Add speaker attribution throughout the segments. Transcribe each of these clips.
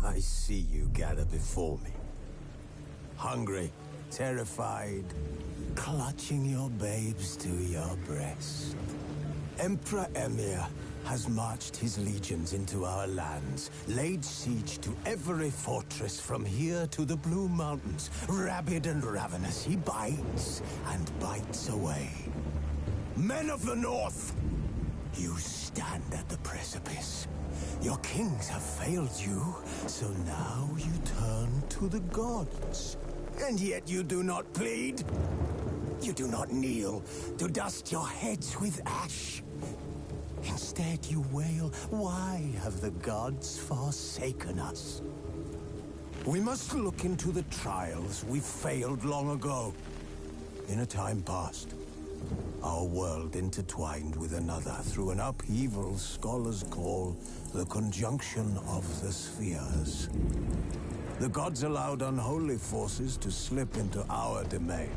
Speaker 1: I see you gather before me. Hungry, terrified, clutching your babes to your breast. Emperor Emir has marched his legions into our lands, laid siege to every fortress from here to the Blue Mountains. Rabid and ravenous, he bites and bites away. Men of the North, you stand at the precipice. Your kings have failed you, so now you turn to the gods. And yet you do not plead. You do not kneel to dust your heads with ash. Instead you wail, why have the gods forsaken us? We must look into the trials we failed long ago. In a time past, our world intertwined with another through an upheaval scholars call the conjunction of the spheres. The gods allowed unholy forces to slip into our domain.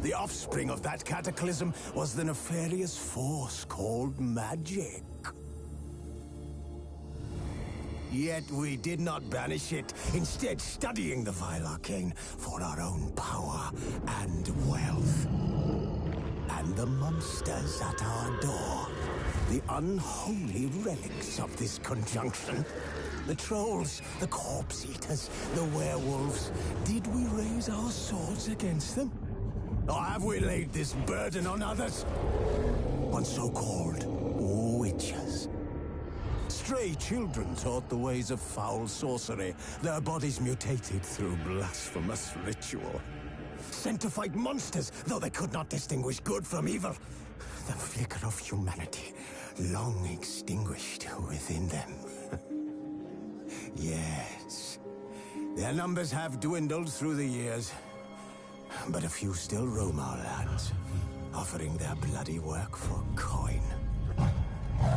Speaker 1: The offspring of that cataclysm was the nefarious force called magic. Yet we did not banish it, instead studying the vile arcane for our own power and wealth. And the monsters at our door, the unholy relics of this conjunction. The trolls, the corpse eaters, the werewolves. Did we raise our swords against them? Or have we laid this burden on others? On so-called witches. Stray children taught the ways of foul sorcery, their bodies mutated through blasphemous ritual. Sent to fight monsters, though they could not distinguish good from evil. The flicker of humanity, long extinguished within them. Yes, their numbers have dwindled through the years, but a few still roam our lands, offering their bloody work for coin.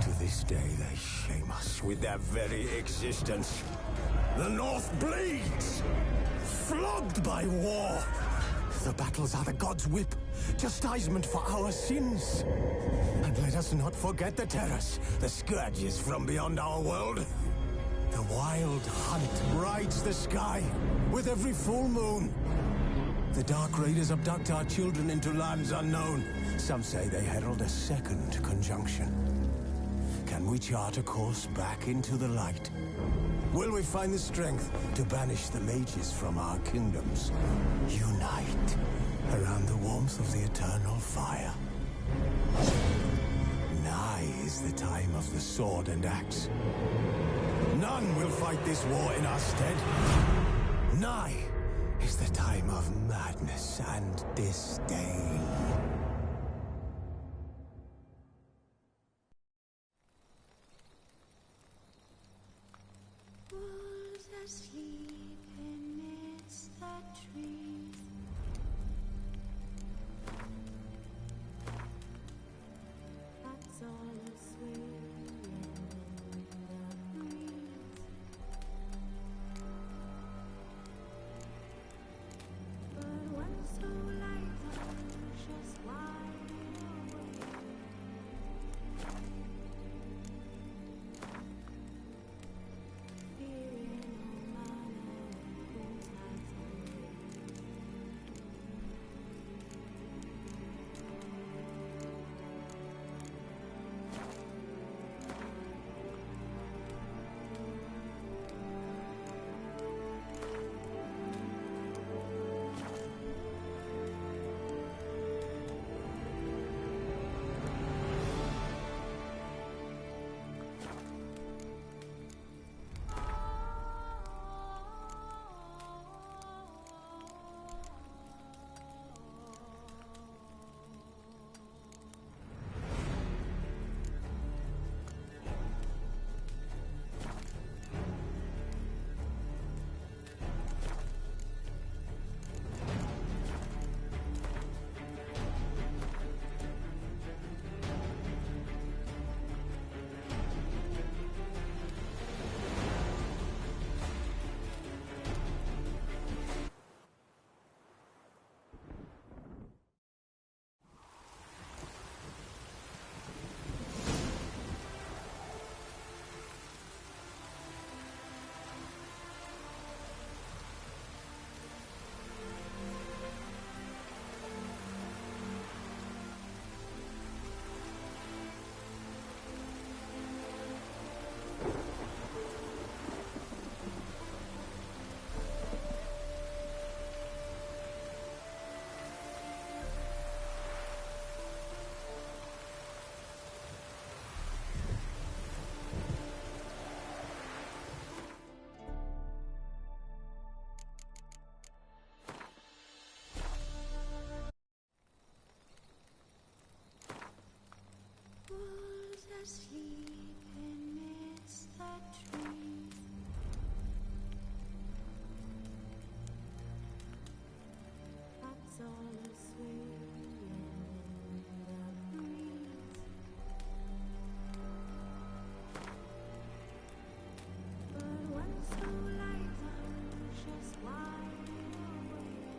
Speaker 1: To this day, they shame us with their very existence. The North bleeds, flogged by war. The battles are the gods' whip, chastisement for our sins. And let us not forget the terrors, the scourges from beyond our world. The wild hunt brights the sky with every full moon. The Dark Raiders abduct our children into lands unknown. Some say they herald a second conjunction. Can we chart a course back into the light? Will we find the strength to banish the mages from our kingdoms? Unite around the warmth of the eternal fire. Nigh is the time of the sword and axe. None will fight this war in our stead. Nigh is the time of madness and disdain.
Speaker 2: Wolves asleep amidst the trees. That's all a swaying in the breeze. But when so light just wide awake, fearing no man whose eyes asleep amidst the trees. That's all is swaying in the breeze. But once the lights are just wide awake,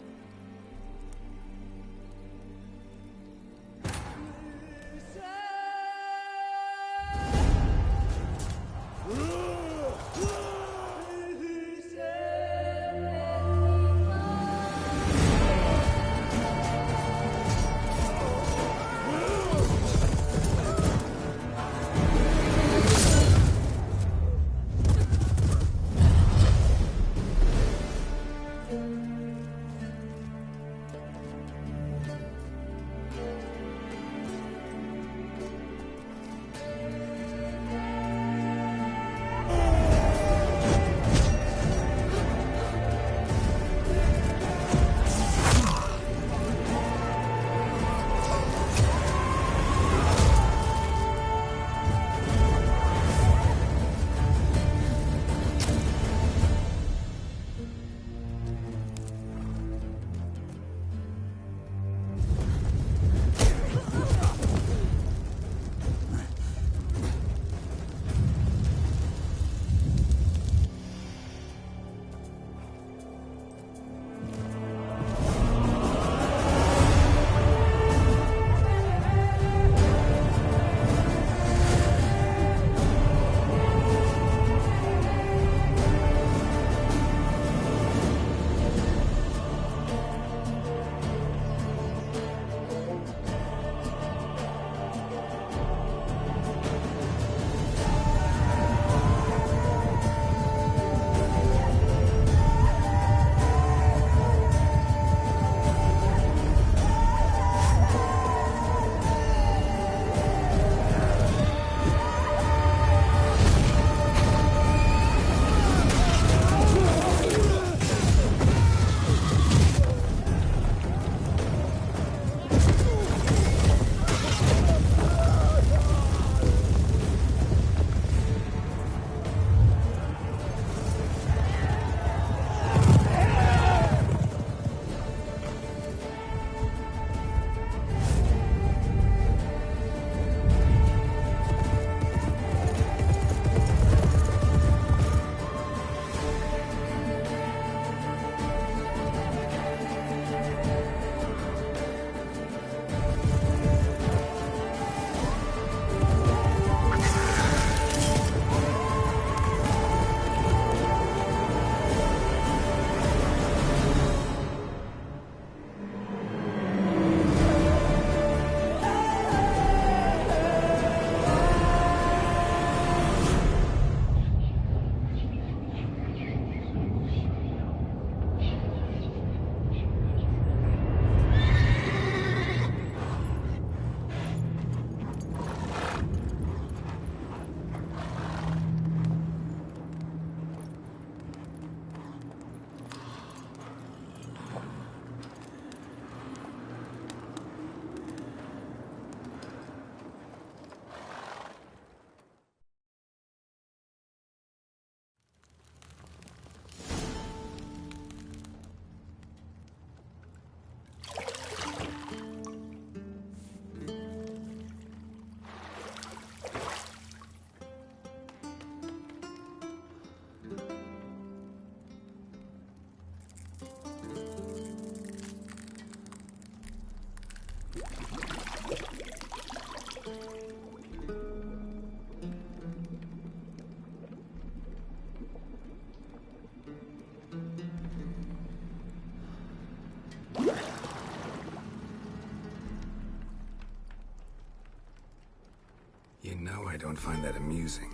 Speaker 3: You know I don't find that amusing.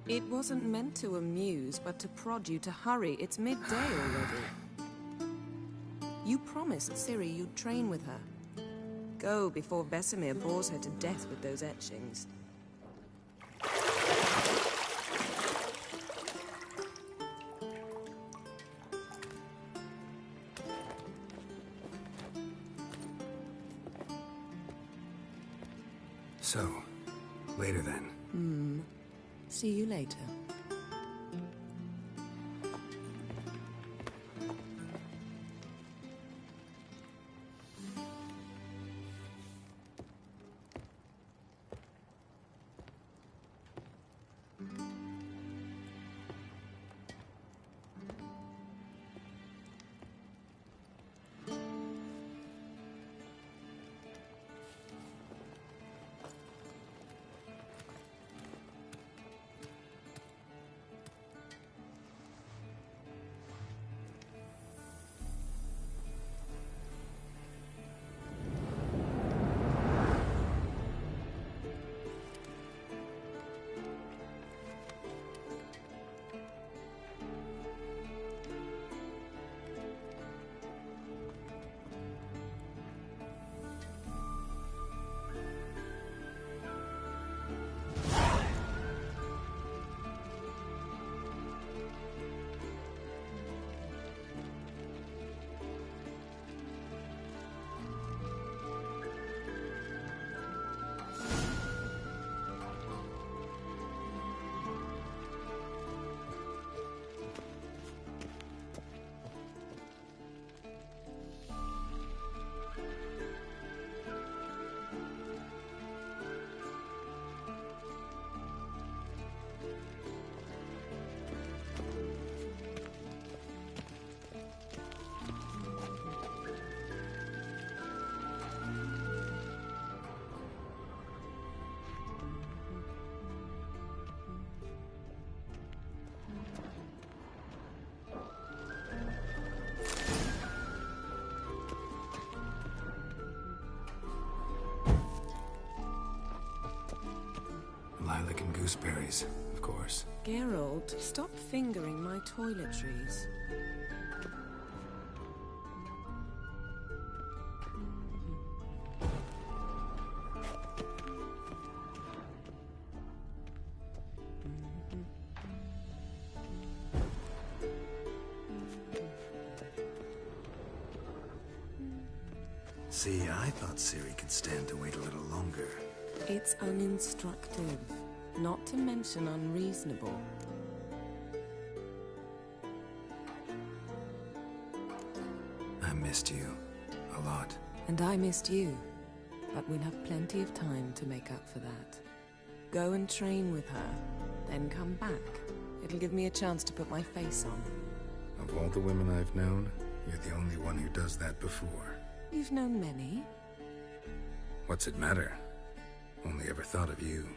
Speaker 4: It wasn't meant to amuse, but to prod you to hurry. It's midday already. You promised Ciri you'd train with her. Go before Vesemir bores her to death with those etchings.
Speaker 3: So, later then.
Speaker 4: See you later.
Speaker 3: Lilac and gooseberries, of course.
Speaker 4: Geralt, stop fingering my toiletries.
Speaker 3: See, I thought Ciri could stand to wait a little longer.
Speaker 4: It's uninstructive, not to mention unreasonable.
Speaker 3: I missed you. A lot.
Speaker 4: And I missed you. But we'll have plenty of time to make up for that. Go and train with her, then come back. It'll give me a chance to put my face on.
Speaker 3: Of all the women I've known, you're the only one who does that before.
Speaker 4: You've known many.
Speaker 3: What's it matter? Only ever thought of you.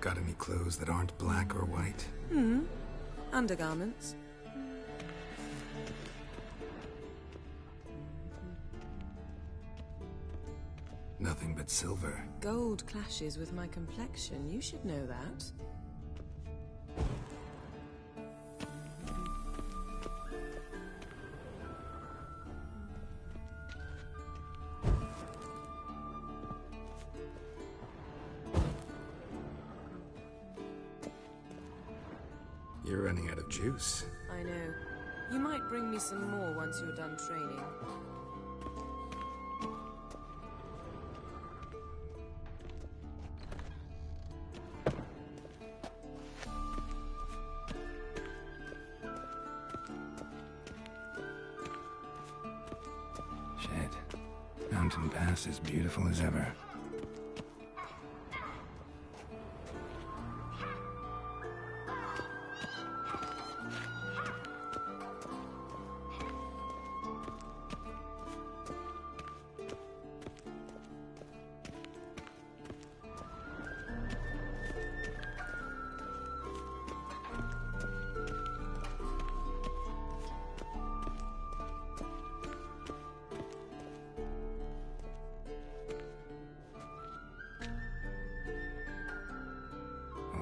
Speaker 3: Got any clothes that aren't black or white?
Speaker 4: Undergarments.
Speaker 3: Nothing but silver.
Speaker 4: Gold clashes with my complexion. You should know that.
Speaker 3: You're running out of juice.
Speaker 4: I know. You might bring me some more once you're done training.
Speaker 3: Shit. Mountain Pass is beautiful as ever.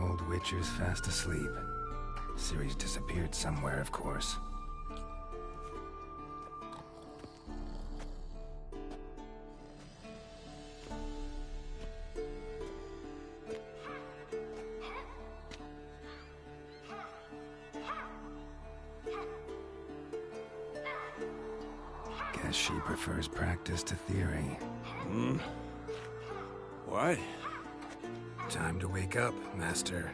Speaker 3: Old Witcher's fast asleep. Ciri's disappeared somewhere, of course. Guess she prefers practice to theory.
Speaker 5: What?
Speaker 3: Time to wake up, Master.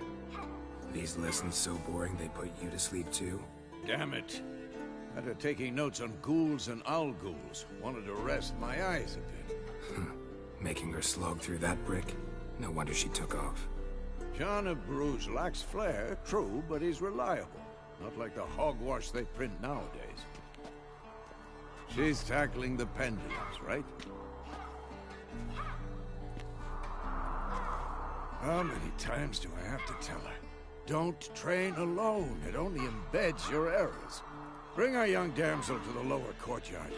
Speaker 3: These lessons so boring they put you to sleep too?
Speaker 5: Damn it. After taking notes on ghouls and owl ghouls, wanted to rest my eyes a bit.
Speaker 3: Making her slog through that brick? No wonder she took off.
Speaker 5: John of Bruges lacks flair, true, but he's reliable. Not like the hogwash they print nowadays. She's tackling the pendulums, right? How many times do I have to tell her? Don't train alone. It only embeds your errors. Bring our young damsel to the lower courtyard.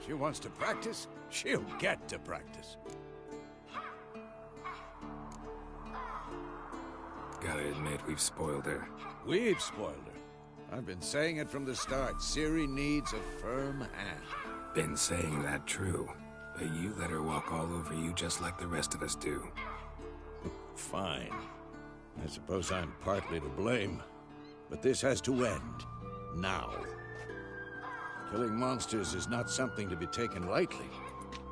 Speaker 5: She wants to practice, she'll get to practice.
Speaker 3: Gotta admit, we've spoiled her.
Speaker 5: We've spoiled her. I've been saying it from the start. Ciri needs a firm hand.
Speaker 3: Been saying that true, but you let her walk all over you just like the rest of us do.
Speaker 5: Fine. I suppose I'm partly to blame. But this has to end. Now. Killing monsters is not something to be taken lightly.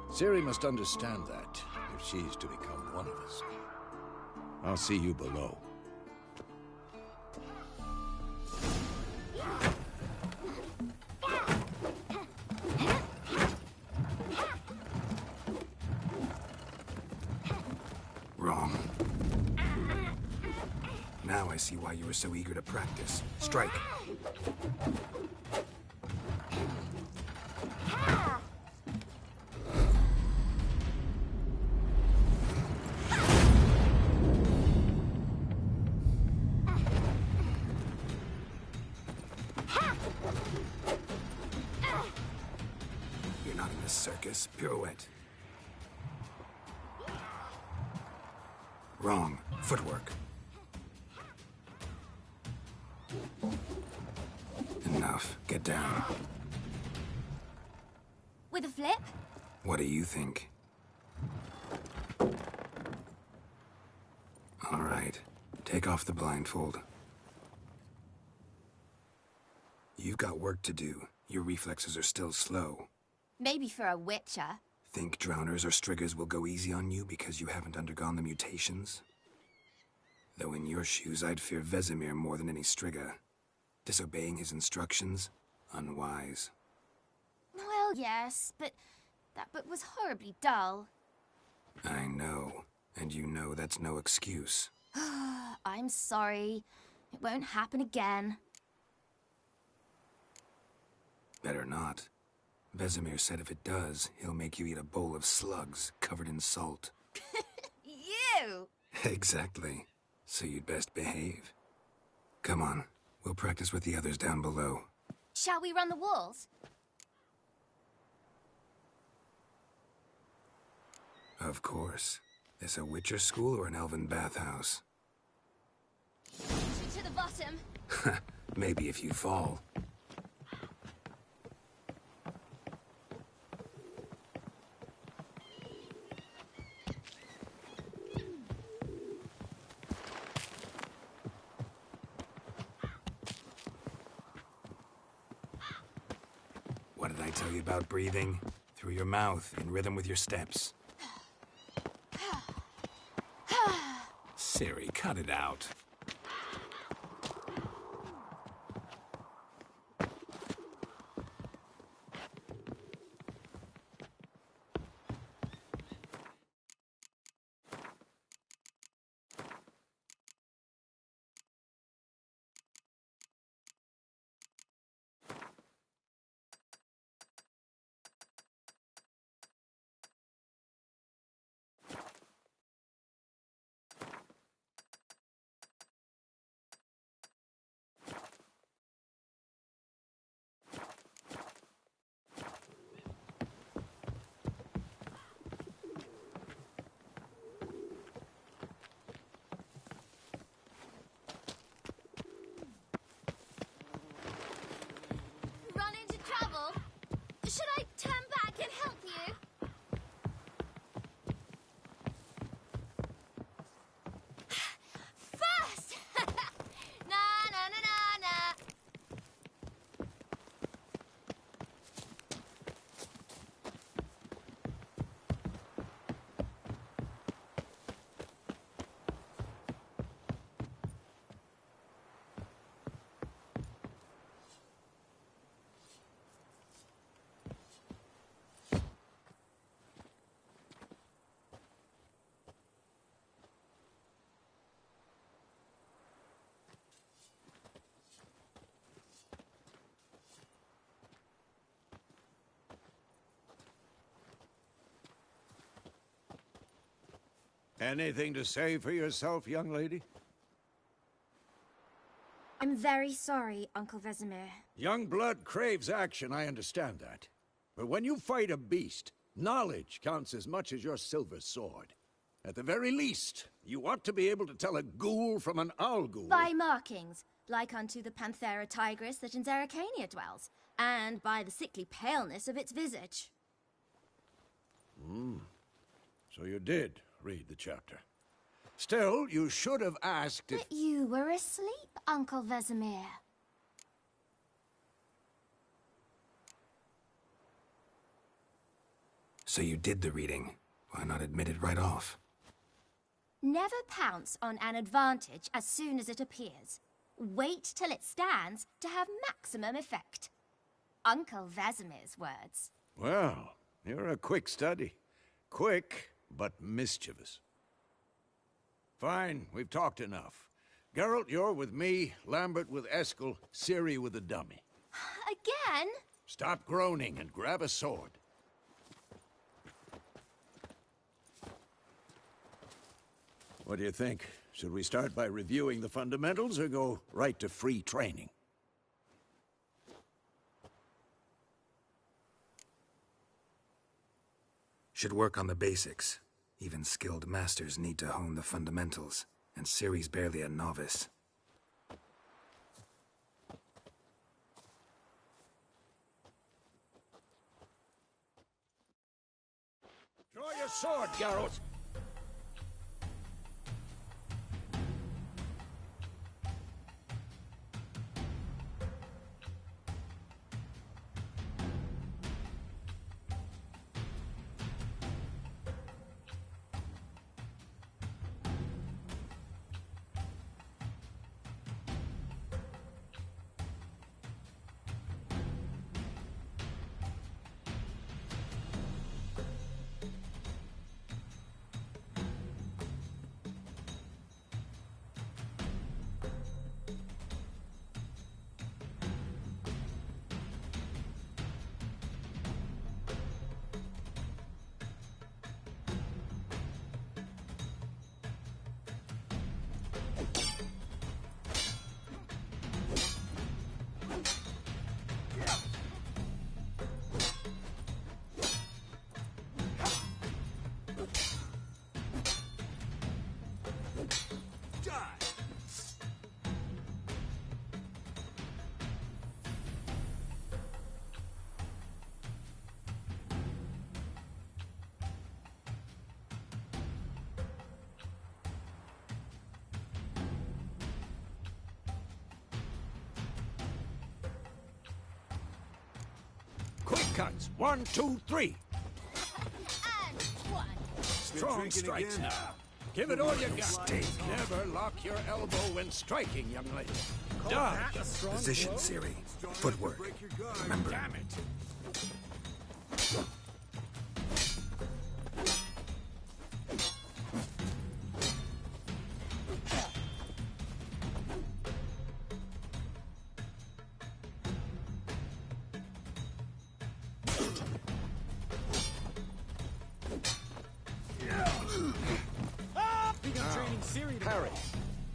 Speaker 5: Ciri must understand that, if she's to become one of us. I'll see you below.
Speaker 3: Wrong. Now I see why you were so eager to practice. Strike. You're not in this circus. Pirouette. Wrong. Footwork. Enough. Get down.
Speaker 6: With a flip?
Speaker 3: What do you think? All right. Take off the blindfold. You've got work to do. Your reflexes are still slow.
Speaker 6: Maybe for a witcher.
Speaker 3: Think drowners or striggers will go easy on you because you haven't undergone the mutations? Though in your shoes, I'd fear Vesemir more than any strigger. Disobeying his instructions? Unwise.
Speaker 6: Well, yes, but that book was horribly dull.
Speaker 3: I know. And you know that's no excuse.
Speaker 6: I'm sorry. It won't happen again.
Speaker 3: Better not. Vesemir said if it does, he'll make you eat a bowl of slugs covered in salt.
Speaker 6: You!
Speaker 3: Exactly. So you'd best behave. Come on. We'll practice with the others down below.
Speaker 6: Shall we run the walls?
Speaker 3: Of course. This a Witcher school or an elven bathhouse?
Speaker 6: To the bottom.
Speaker 3: Maybe if you fall. What did I tell you about breathing? Through your mouth, in rhythm with your steps. Ciri, cut it out.
Speaker 5: Anything to say for yourself, young lady?
Speaker 6: I'm very sorry, Uncle Vesemir.
Speaker 5: Young blood craves action, I understand that. But when you fight a beast, knowledge counts as much as your silver sword. At the very least, you ought to be able to tell a ghoul from an owl ghoul.
Speaker 6: By markings, like unto the Panthera tigris that in Zerrikania dwells, and by the sickly paleness of its visage.
Speaker 5: So you did read the chapter. Still, you should have asked if...
Speaker 6: But you were asleep, Uncle Vesemir.
Speaker 3: So you did the reading. Why not admit it right off?
Speaker 6: Never pounce on an advantage as soon as it appears. Wait till it stands to have maximum effect. Uncle Vesemir's words.
Speaker 5: Well, you're a quick study. Quick, but mischievous. Fine, we've talked enough. Geralt, you're with me, Lambert with Eskel, Ciri with the dummy.
Speaker 6: Again?
Speaker 5: Stop groaning and grab a sword. What do you think? Should we start by reviewing the fundamentals or go right to free training?
Speaker 3: Should work on the basics. Even skilled masters need to hone the fundamentals, and Ciri's barely a novice.
Speaker 5: Draw your sword, Geralt! Quick cuts. 1, 2, 3.
Speaker 6: And one.
Speaker 5: Strong strikes now. Give it all you got. Never lock your elbow when striking, young lady. Dodge.
Speaker 3: Position, Ciri. Footwork. Remember.
Speaker 5: Damn it. Parry.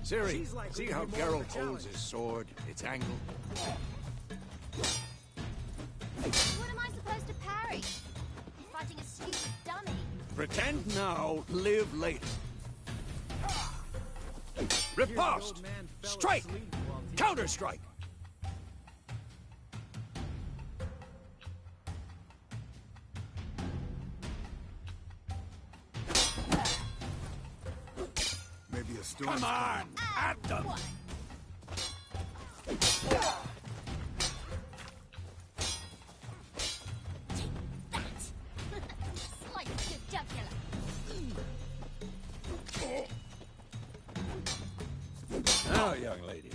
Speaker 5: Ciri, see how Geralt holds his sword, its angle?
Speaker 6: What am I supposed to parry? Fighting a stupid dummy.
Speaker 5: Pretend now, live later. Riposte! Strike! Counter-strike!
Speaker 1: Maybe a storm.
Speaker 5: Come on! At them!
Speaker 6: Slice the jugular.
Speaker 5: Now, young lady,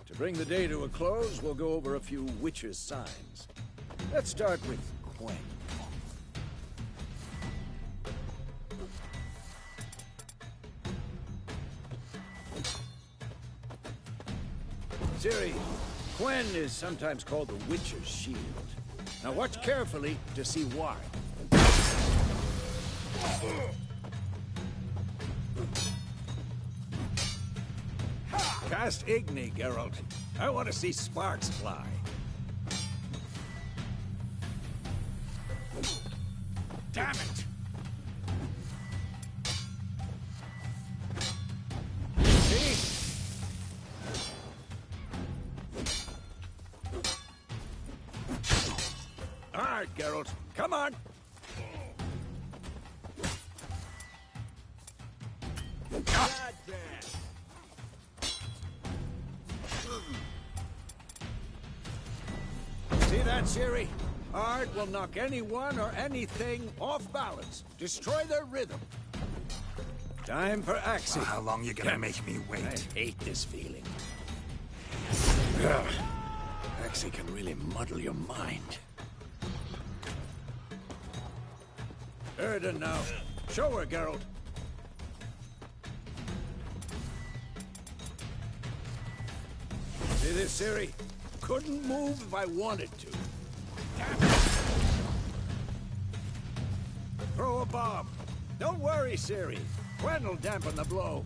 Speaker 5: to bring the day to a close, we'll go over a few witches' signs. Let's start with Quen. Ciri, Quen is sometimes called the Witcher's Shield. Now watch carefully to see why. Cast Igni, Geralt. I want to see sparks fly. Damn it! See? All right, Geralt. Come on! See that, Ciri? Art will knock anyone or anything off balance. Destroy their rhythm. Time for Axie.
Speaker 3: Well, how long you gonna make me wait?
Speaker 5: I hate this feeling. Ugh. Axie can really muddle your mind. Erden now. Show her, Geralt. See this, Ciri? Couldn't move if I wanted to. Throw a bomb. Don't worry, Ciri. Gwen will dampen the blow.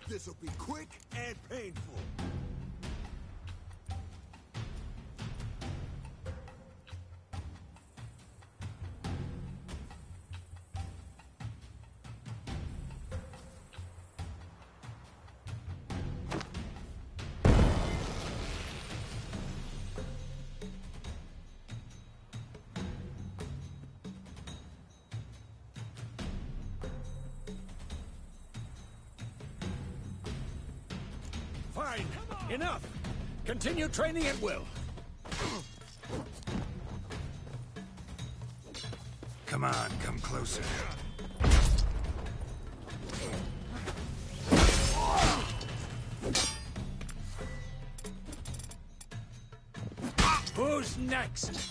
Speaker 1: This'll be quick and painful.
Speaker 5: Fine. Enough. Continue training at will.
Speaker 3: Come on, come closer.
Speaker 5: Who's next?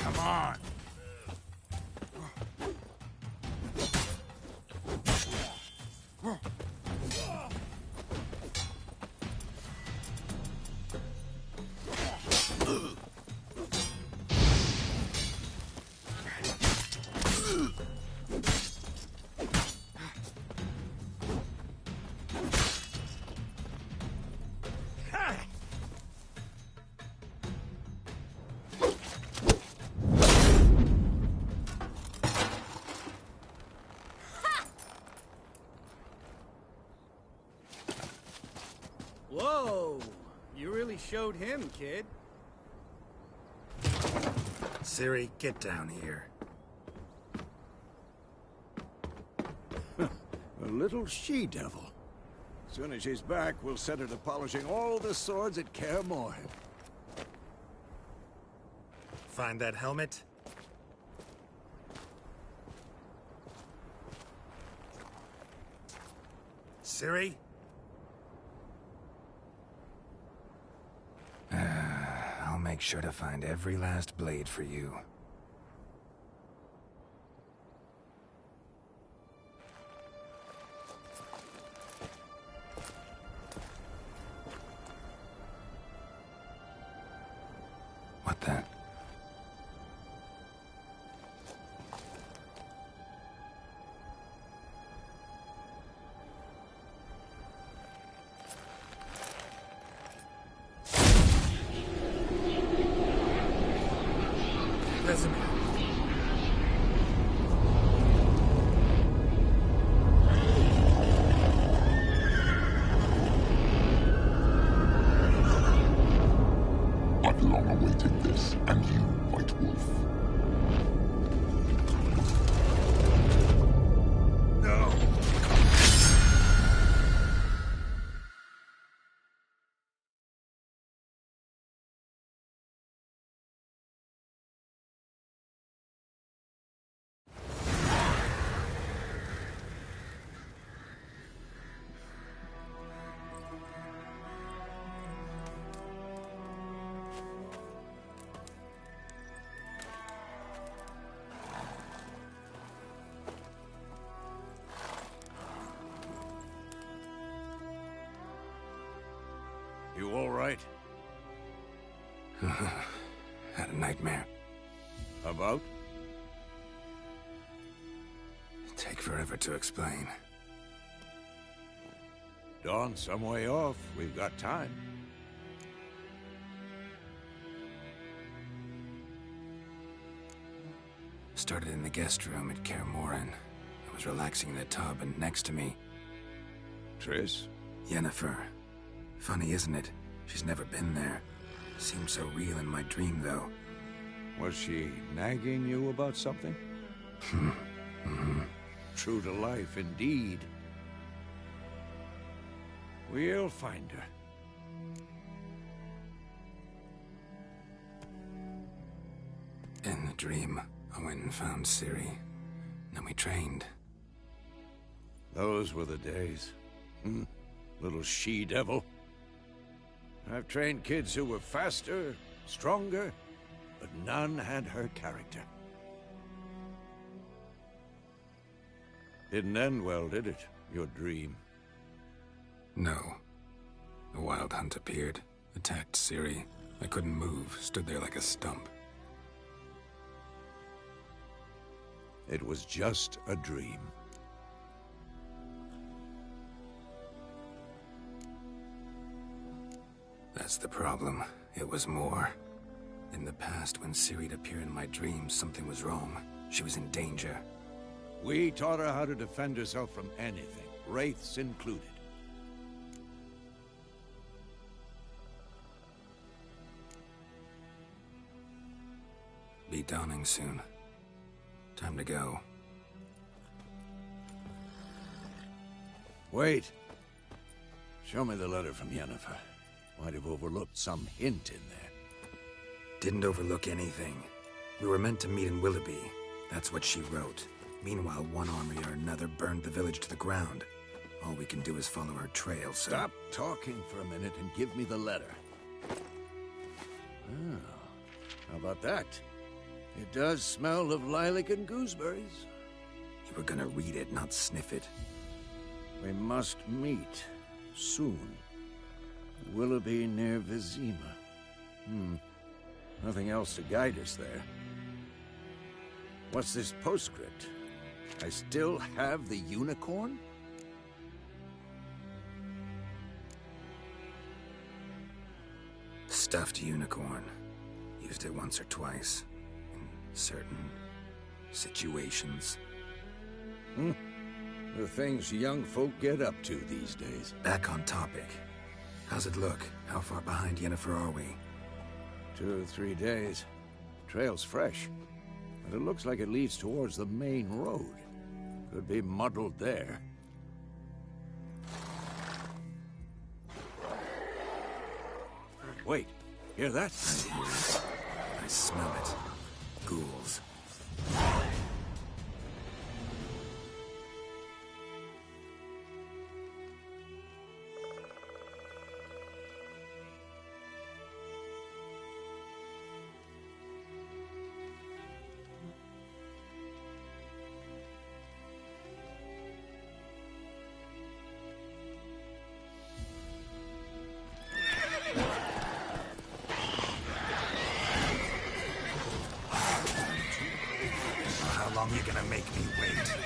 Speaker 3: Come on.
Speaker 7: Whoa! You really showed him, kid.
Speaker 3: Ciri, get down here.
Speaker 5: A little she-devil. Soon as she's back, we'll set her to polishing all the swords at Kaer Morhen.
Speaker 3: Find that helmet? Ciri? I'll make sure to find every last blade for you. What then?
Speaker 8: I've long awaited this, and you, White Wolf.
Speaker 3: No! Had a nightmare.
Speaker 5: About?
Speaker 3: Take forever to explain.
Speaker 5: Dawn's some way off. We've got time.
Speaker 3: Started in the guest room at Kaer Morhen. I was relaxing in the tub, and next to me,
Speaker 5: Triss?
Speaker 3: Yennefer. Funny, isn't it? She's never been there. Seemed so real in my dream, though.
Speaker 5: Was she nagging you about something? True to life, indeed. We'll find her.
Speaker 3: In the dream, I went and found Ciri. Then we trained.
Speaker 5: Those were the days. Little she-devil. I've trained kids who were faster, stronger, but none had her character. Didn't end well, did it? Your dream?
Speaker 3: No. A wild hunt appeared, attacked Ciri. I couldn't move, stood there like a stump.
Speaker 5: It was just a dream.
Speaker 3: That's the problem. It was more. In the past, when Ciri'd appear in my dreams, something was wrong. She was in danger.
Speaker 5: We taught her how to defend herself from anything, wraiths included.
Speaker 3: Be dawning soon. Time to go.
Speaker 5: Wait. Show me the letter from Yennefer. Might have overlooked some hint in there.
Speaker 3: Didn't overlook anything. We were meant to meet in Willoughby. That's what she wrote. Meanwhile, one army or another burned the village to the ground. All we can do is follow her trail, so...
Speaker 5: Stop talking for a minute and give me the letter. Oh, how about that? It does smell of lilac and gooseberries.
Speaker 3: You were gonna read it, not sniff it.
Speaker 5: We must meet. Soon. Willoughby near Vizima. Nothing else to guide us there. What's this postscript? I still have the unicorn?
Speaker 3: Stuffed unicorn. Used it once or twice. In certain situations.
Speaker 5: The things young folk get up to these days.
Speaker 3: Back on topic. How's it look? How far behind Yennefer are we?
Speaker 5: 2 or 3 days. Trail's fresh, but it looks like it leads towards the main road. Could be muddled there. Wait, hear that?
Speaker 3: I hear it. I smell it. Ghouls. How long you gonna make me wait?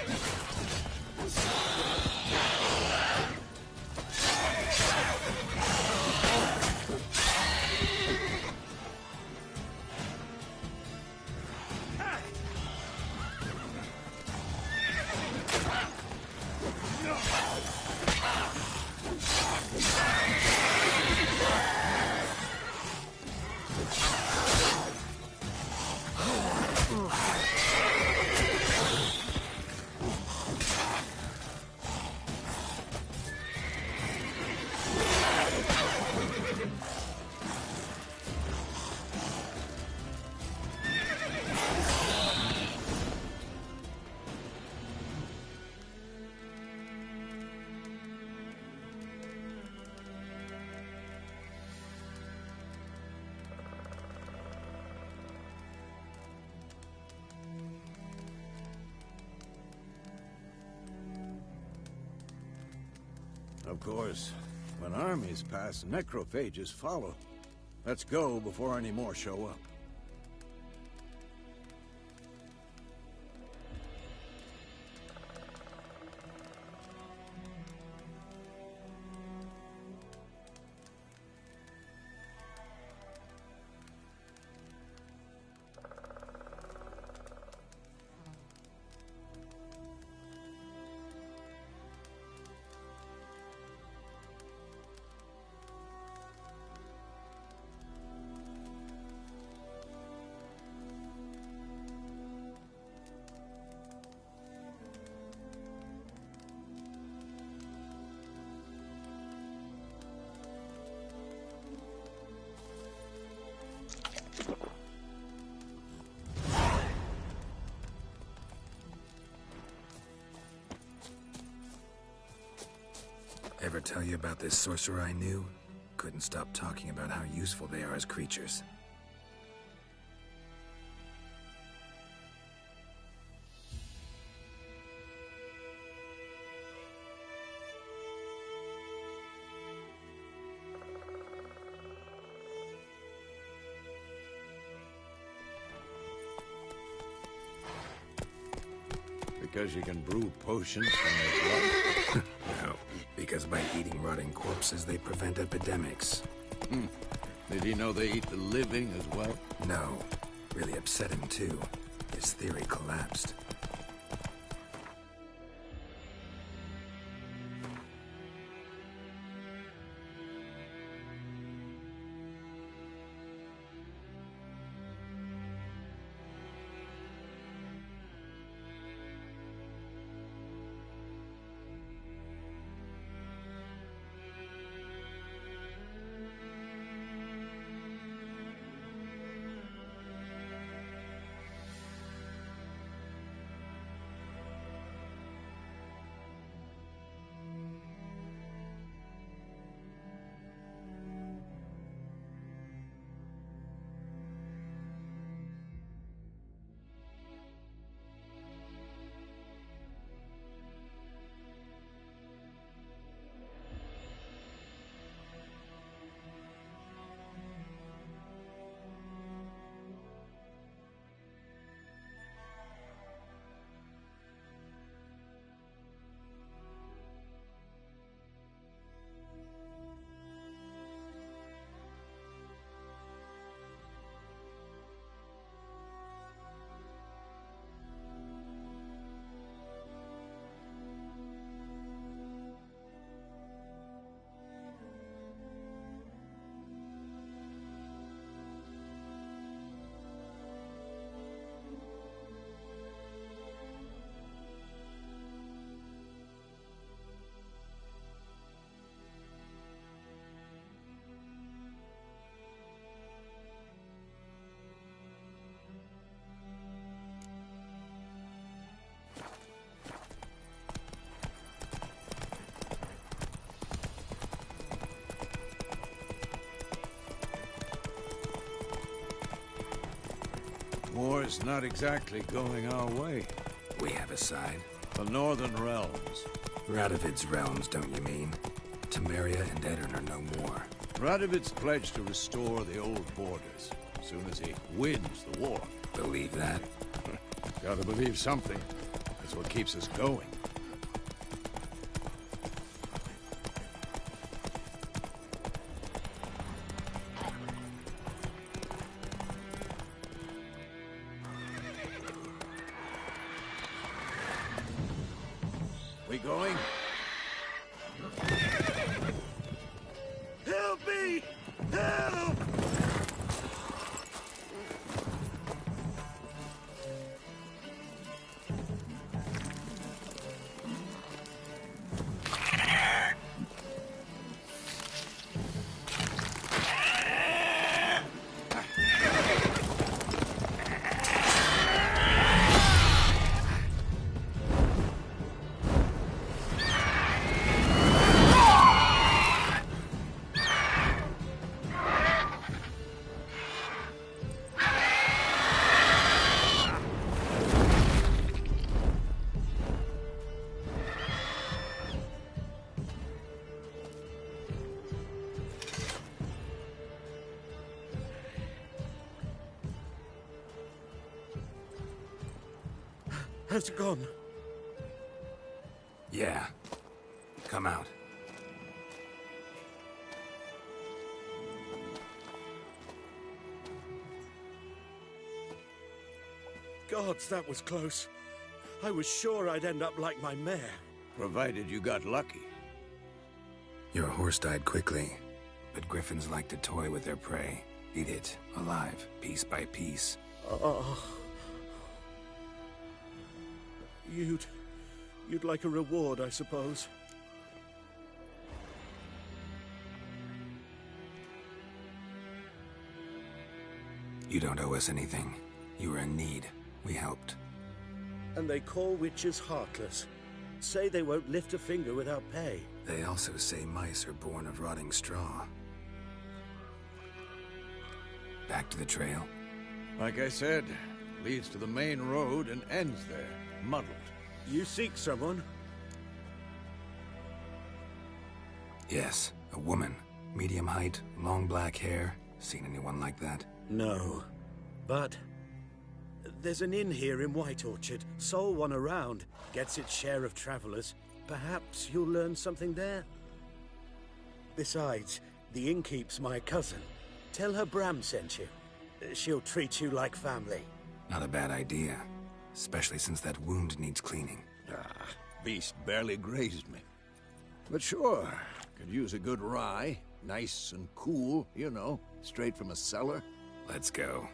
Speaker 5: Of course, when armies pass, necrophages follow. Let's go before any more show up.
Speaker 3: Ever tell you about this sorcerer I knew? Couldn't stop talking about how useful they are as creatures.
Speaker 5: Because you can brew potions from their blood?
Speaker 3: No, because by eating rotting corpses, they prevent epidemics.
Speaker 5: Did he know they eat the living as well?
Speaker 3: No. Really upset him, too. His theory collapsed.
Speaker 5: War's not exactly going our way.
Speaker 3: We have a side.
Speaker 5: The Northern Realms.
Speaker 3: Radovid's realms, don't you mean? Temeria and Edirn are no more.
Speaker 5: Radovid's pledged to restore the old borders as soon as he wins the war.
Speaker 3: Believe that?
Speaker 5: Gotta believe something. That's what keeps us going. We going? Help me! Help!
Speaker 9: Has it gone?
Speaker 3: Yeah. Come out.
Speaker 9: Gods, that was close. I was sure I'd end up like my mare.
Speaker 5: Provided you got lucky.
Speaker 3: Your horse died quickly, but griffins like to toy with their prey. Eat it, alive, piece by piece.
Speaker 9: Oh. You'd like a reward, I suppose.
Speaker 3: You don't owe us anything. You were in need. We helped.
Speaker 9: And they call witches heartless. Say they won't lift a finger without pay.
Speaker 3: They also say mice are born of rotting straw. Back to the trail?
Speaker 5: Like I said, leads to the main road and ends there, muddled.
Speaker 9: You seek someone?
Speaker 3: Yes, a woman. Medium height, long black hair. Seen anyone like that?
Speaker 9: No. But there's an inn here in White Orchard. Sole one around. Gets its share of travelers. Perhaps you'll learn something there? Besides, the innkeep's my cousin. Tell her Bram sent you. She'll treat you like family.
Speaker 3: Not a bad idea. Especially since that wound needs cleaning.
Speaker 5: Ah, beast barely grazed me. But sure, could use a good rye. Nice and cool, you know, straight from a cellar.
Speaker 3: Let's go.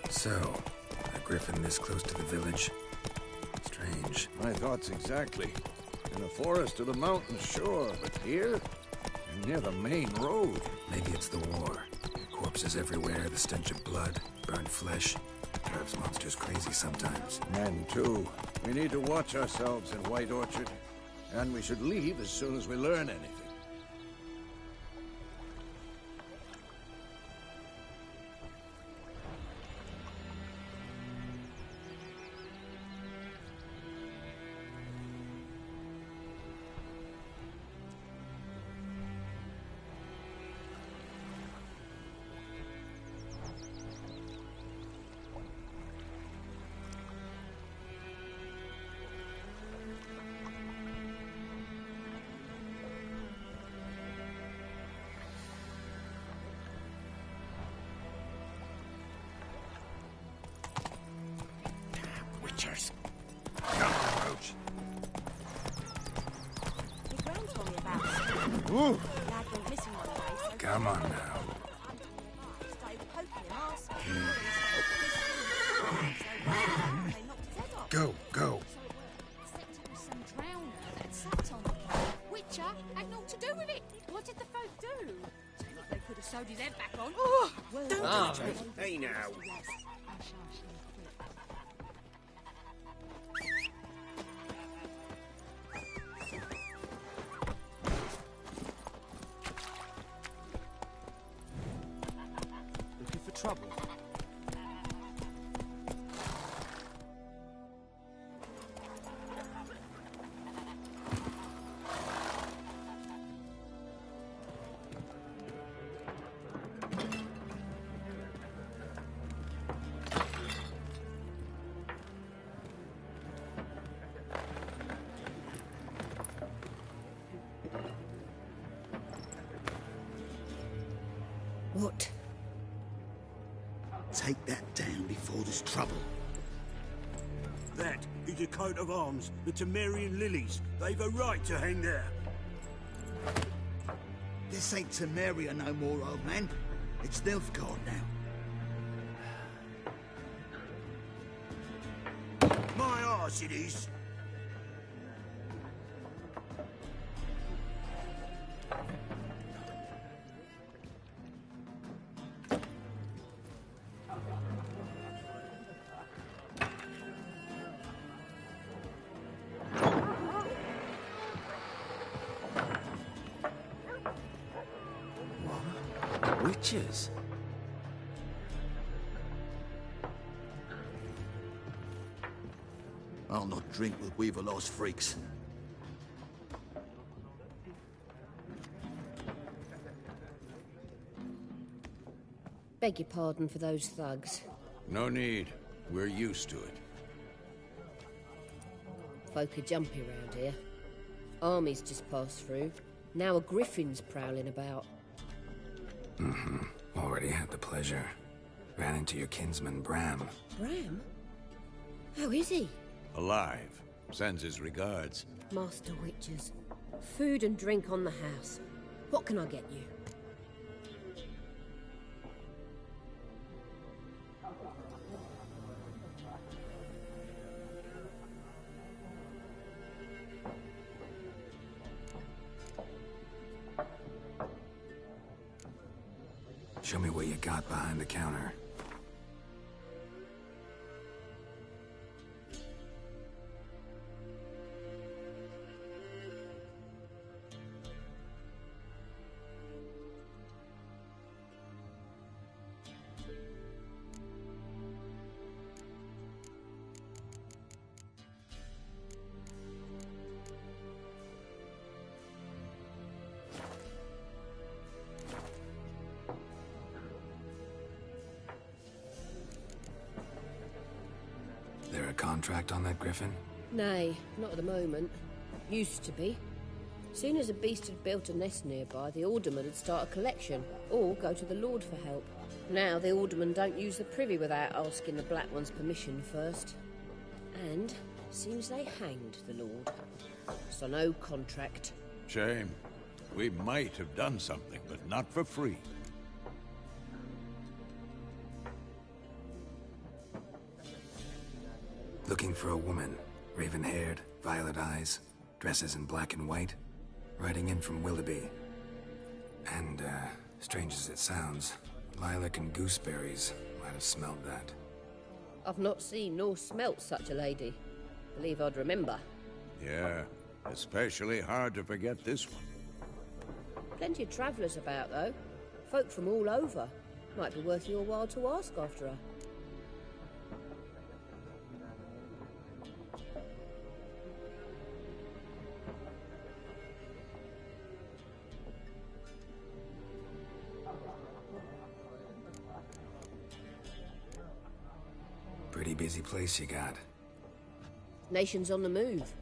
Speaker 3: So, a griffin this close to the village? Strange.
Speaker 5: My thoughts exactly. In a forest or the mountains, sure, but here? And near the main road.
Speaker 3: Maybe it's the war. Corpses everywhere, the stench of blood, burned flesh. Drives monsters crazy sometimes.
Speaker 5: Men, too. We need to watch ourselves in White Orchard. And we should leave as soon as we learn anything.
Speaker 3: Witchers! Come on, Roach.
Speaker 2: Your Gran told me about it.
Speaker 5: Ooh.
Speaker 2: Lad went missing one day, so
Speaker 3: Come on now.
Speaker 2: started poking him, asking. They knocked his head off.
Speaker 3: Go, go.
Speaker 6: Except it was some drowner that sat on it. Witcher had naught to do with it. What did the folk do? Seemed like they could have sewed his head back on. Oh,
Speaker 9: Hey now. Looking for trouble?
Speaker 10: What? Take that down before there's trouble.
Speaker 9: That is a coat of arms, the Temerian lilies. They've a right to hang there.
Speaker 10: This ain't Temeria no more, old man. It's Nilfgaard now.
Speaker 9: My arse it is.
Speaker 11: Cheers.
Speaker 10: I'll not drink with Weaverlaw's freaks.
Speaker 12: Beg your pardon for those thugs.
Speaker 5: No need. We're used to it.
Speaker 12: Folk are jumpy round here. Armies just passed through. Now a griffin's prowling about.
Speaker 3: Already had the pleasure. Ran into your kinsman, Bram.
Speaker 12: Bram? How is he?
Speaker 5: Alive. Sends his regards.
Speaker 12: Master Witches. Food and drink on the house. What can I get you?
Speaker 3: Show me what you got behind the counter. There a contract on that griffin?
Speaker 12: Nay, not at the moment. Used to be. Soon as a beast had built a nest nearby, the alderman would start a collection, or go to the Lord for help. Now the aldermen don't use the privy without asking the Black One's permission first. And seems they hanged the Lord. So no contract.
Speaker 5: Shame. We might have done something, but not for free.
Speaker 3: Looking for a woman. Raven-haired, violet eyes, dresses in black and white. Riding in from Willoughby. And, strange as it sounds, lilac and gooseberries might have smelled that.
Speaker 12: I've not seen nor smelt such a lady. Believe I'd remember.
Speaker 5: Yeah, especially hard to forget this one.
Speaker 12: Plenty of travellers about, though. Folk from all over. Might be worth your while to ask after her.
Speaker 3: Pretty busy place you got.
Speaker 12: Nations on the move.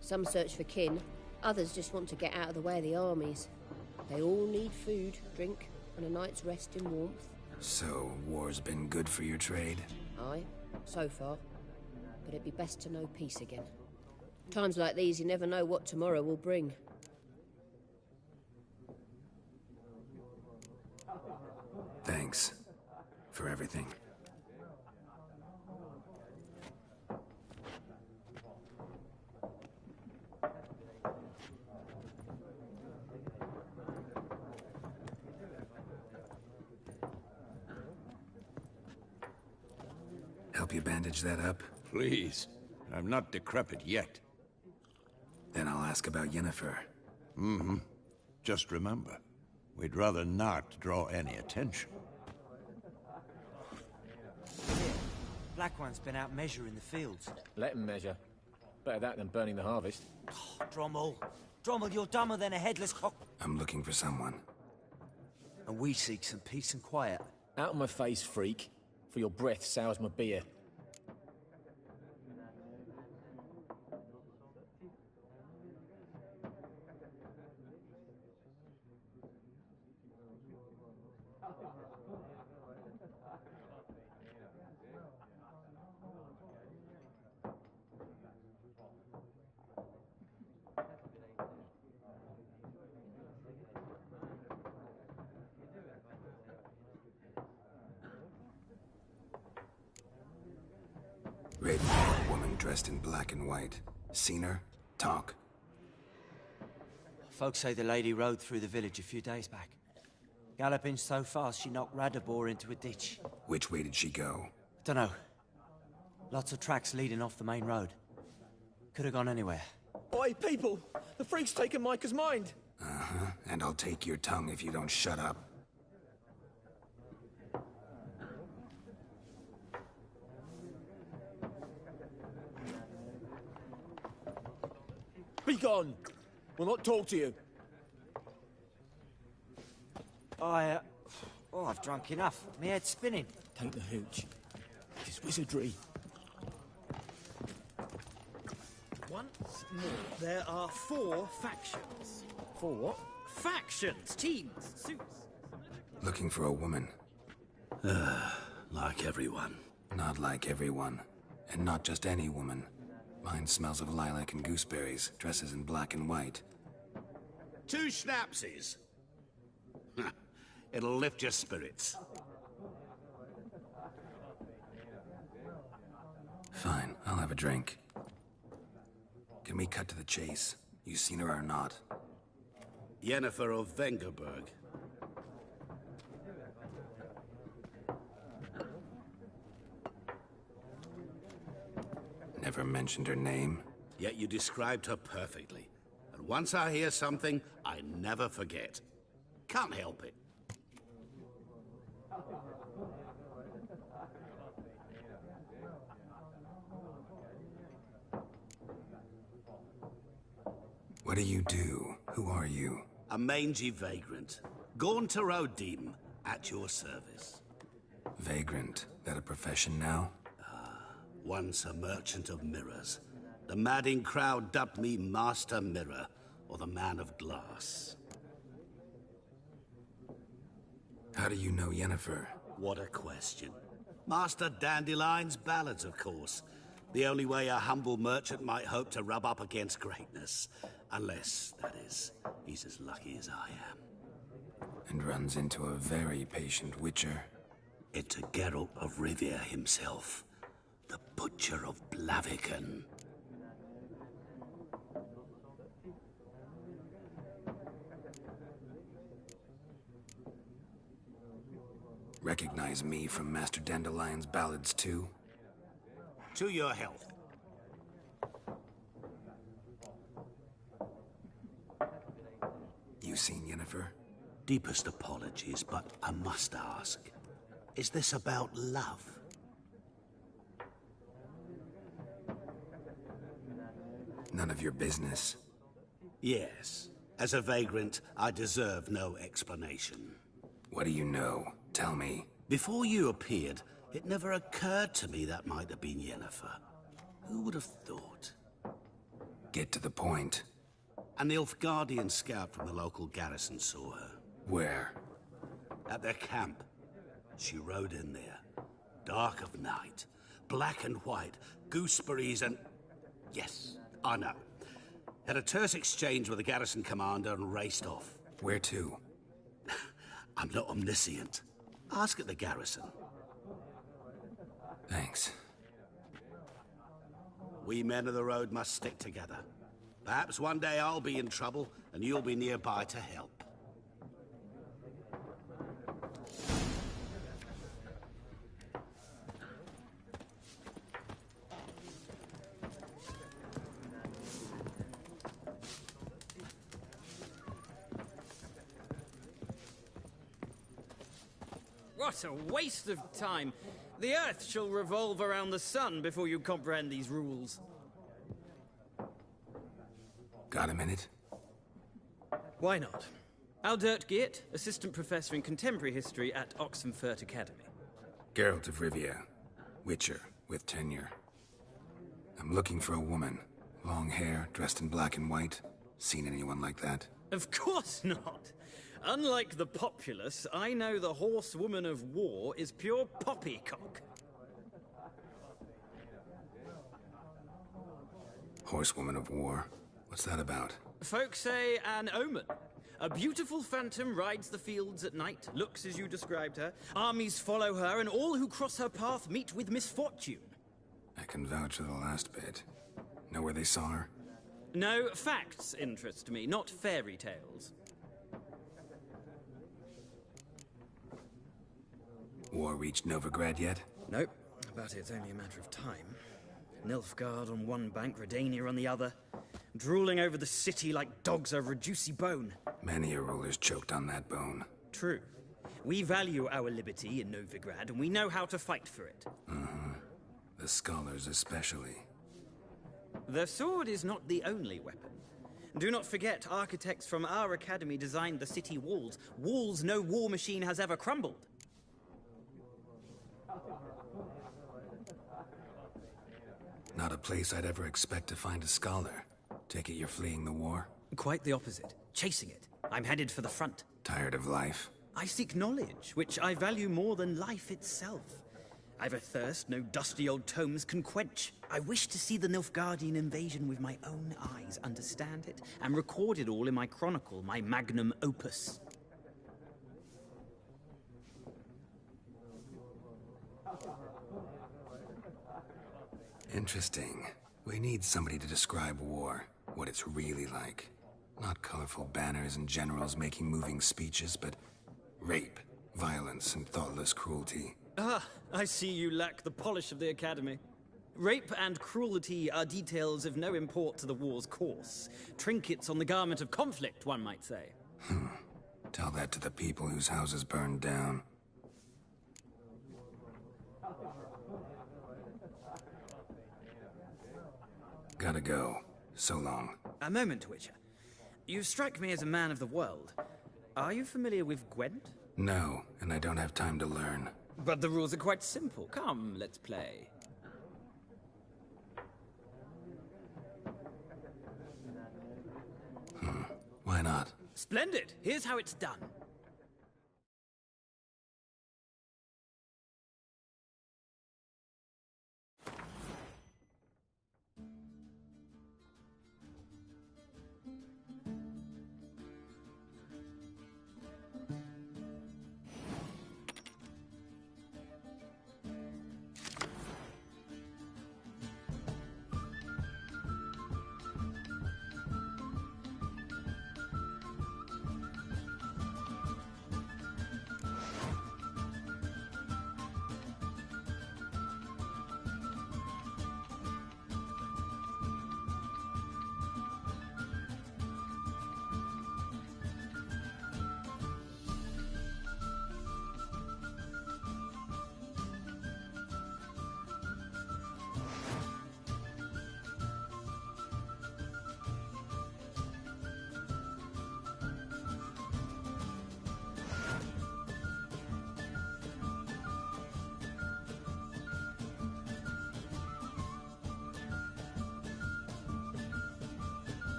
Speaker 12: Some search for kin, others just want to get out of the way of the armies. They all need food, drink, and a night's rest in warmth.
Speaker 3: So, war's been good for your trade?
Speaker 12: Aye, so far. But it'd be best to know peace again. Times like these, you never know what tomorrow will bring.
Speaker 3: Thanks. For everything. Help you bandage that up?
Speaker 5: Please. I'm not decrepit yet.
Speaker 3: Then I'll ask about Yennefer.
Speaker 5: Just remember, we'd rather not draw any attention.
Speaker 11: Black One's been out measuring the fields.
Speaker 13: Let him measure. Better that than burning the harvest.
Speaker 11: Oh, Drommel. Drommel, you're dumber than a headless cock.
Speaker 3: I'm looking for someone.
Speaker 11: And we seek some peace and quiet.
Speaker 13: Out of my face, freak. For your breath sours my beer.
Speaker 3: Raven-haired woman dressed in black and white. Seen her? Talk.
Speaker 11: Folks say the lady rode through the village a few days back. Galloping so fast she knocked Radabor into a ditch.
Speaker 3: Which way did she go?
Speaker 11: Dunno. Lots of tracks leading off the main road. Could have gone anywhere.
Speaker 13: Oi, people! The freak's taken Micah's mind!
Speaker 3: And I'll take your tongue if you don't shut up.
Speaker 13: Be gone! We'll not talk to you.
Speaker 11: I've drunk enough. My head's spinning.
Speaker 13: Take the hooch. It's wizardry.
Speaker 7: Once more, there are 4 factions.
Speaker 13: 4 what?
Speaker 7: Factions, teams, suits.
Speaker 3: Looking for a woman.
Speaker 9: Like everyone.
Speaker 3: Not like everyone. And not just any woman. Mine smells of lilac and gooseberries, dresses in black and white.
Speaker 14: 2 schnapsies. It'll lift your spirits.
Speaker 3: Fine, I'll have a drink. Can we cut to the chase? You seen her or not?
Speaker 14: Yennefer of Vengerberg.
Speaker 3: Never mentioned her name.
Speaker 14: Yet you described her perfectly. And once I hear something, I never forget. Can't help it.
Speaker 3: What do you do? Who are you?
Speaker 14: A mangy vagrant. Gone to Rodim, at your service.
Speaker 3: Vagrant. That a profession now?
Speaker 14: Once a merchant of mirrors. The madding crowd dubbed me Master Mirror, or the Man of Glass.
Speaker 3: How do you know Yennefer?
Speaker 14: What a question. Master Dandelion's ballads, of course. The only way a humble merchant might hope to rub up against greatness. Unless, that is, he's as lucky as I am.
Speaker 3: And runs into a very patient witcher.
Speaker 14: Into Geralt of Rivia himself. The Butcher of Blaviken.
Speaker 3: Recognize me from Master Dandelion's ballads, too?
Speaker 14: To your health.
Speaker 3: You seen Yennefer?
Speaker 14: Deepest apologies, but I must ask. Is this about love?
Speaker 3: None of your business.
Speaker 14: Yes. As a vagrant, I deserve no explanation.
Speaker 3: What do you know? Tell me.
Speaker 14: Before you appeared, it never occurred to me that might have been Yennefer. Who would have thought?
Speaker 3: Get to the point.
Speaker 14: An Nilfgaardian scout from the local garrison saw her.
Speaker 3: Where?
Speaker 14: At their camp. She rode in there. Dark of night. Black and white. Gooseberries and... Yes, I know. Had a terse exchange with the garrison commander and raced off.
Speaker 3: Where to?
Speaker 14: I'm not omniscient. Ask at the garrison.
Speaker 3: Thanks.
Speaker 14: We men of the road must stick together. Perhaps one day I'll be in trouble, and you'll be nearby to help.
Speaker 7: What a waste of time. The Earth shall revolve around the sun before you comprehend these rules.
Speaker 3: Got a minute?
Speaker 7: Why not? Aldert Geert, Assistant Professor in Contemporary History at Oxenfurt Academy.
Speaker 3: Geralt of Rivia. Witcher, with tenure. I'm looking for a woman. Long hair, dressed in black and white. Seen anyone like that?
Speaker 7: Of course not. Unlike the populace, I know the horsewoman of war is pure poppycock.
Speaker 3: Horsewoman of war? What's that about?
Speaker 7: Folks say an omen. A beautiful phantom rides the fields at night, looks as you described her. Armies follow her, and all who cross her path meet with misfortune.
Speaker 3: I can vouch for the last bit. Know where they saw her?
Speaker 7: No, facts interest me, not fairy tales.
Speaker 3: War reached Novigrad yet?
Speaker 7: Nope, but it's only a matter of time. Nilfgaard on one bank, Redania on the other. Drooling over the city like dogs over a juicy bone.
Speaker 3: Many a ruler's choked on that bone.
Speaker 7: True. We value our liberty in Novigrad, and we know how to fight for it.
Speaker 3: The scholars especially.
Speaker 7: The sword is not the only weapon. Do not forget, architects from our academy designed the city walls. Walls no war machine has ever crumbled.
Speaker 3: Not a place I'd ever expect to find a scholar. Take it you're fleeing the war?
Speaker 7: Quite the opposite. Chasing it. I'm headed for the front.
Speaker 3: Tired of life?
Speaker 7: I seek knowledge, which I value more than life itself. I've a thirst no dusty old tomes can quench. I wish to see the Nilfgaardian invasion with my own eyes, understand it, and record it all in my chronicle, my magnum opus.
Speaker 3: Interesting. We need somebody to describe war, what it's really like. Not colorful banners and generals making moving speeches, but rape, violence, and thoughtless cruelty.
Speaker 7: Ah, I see you lack the polish of the Academy. Rape and cruelty are details of no import to the war's course. Trinkets on the garment of conflict, one might say.
Speaker 3: Tell that to the people whose houses burned down. Gotta go. So long.
Speaker 7: A moment, Witcher. You strike me as a man of the world. Are you familiar with Gwent?
Speaker 3: No, and I don't have time to learn.
Speaker 7: But the rules are quite simple. Come, let's play.
Speaker 3: Why not?
Speaker 7: Splendid! Here's how it's done.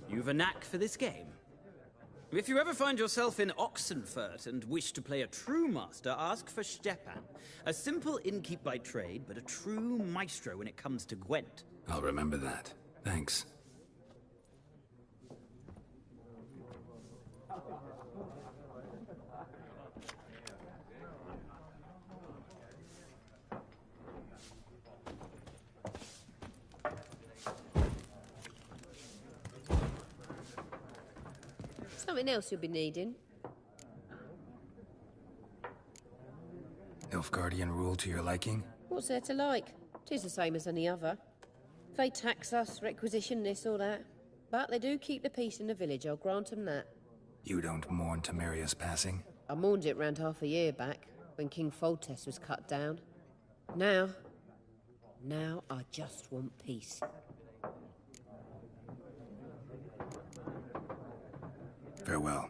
Speaker 7: You've a knack for this game. If you ever find yourself in Oxenfurt and wish to play a true master, ask for Stepan. A simple innkeep by trade, but a true maestro when it comes to Gwent.
Speaker 3: I'll remember that. Thanks.
Speaker 12: Something else you'll be needing.
Speaker 3: Nilfgaardian rule to your liking?
Speaker 12: What's there to like? 'Tis the same as any other. They tax us, requisition this or that. But they do keep the peace in the village, I'll grant 'em that.
Speaker 3: You don't mourn Temeria's passing?
Speaker 12: I mourned it round half a year back, when King Foltest was cut down. Now I just want peace.
Speaker 3: Farewell.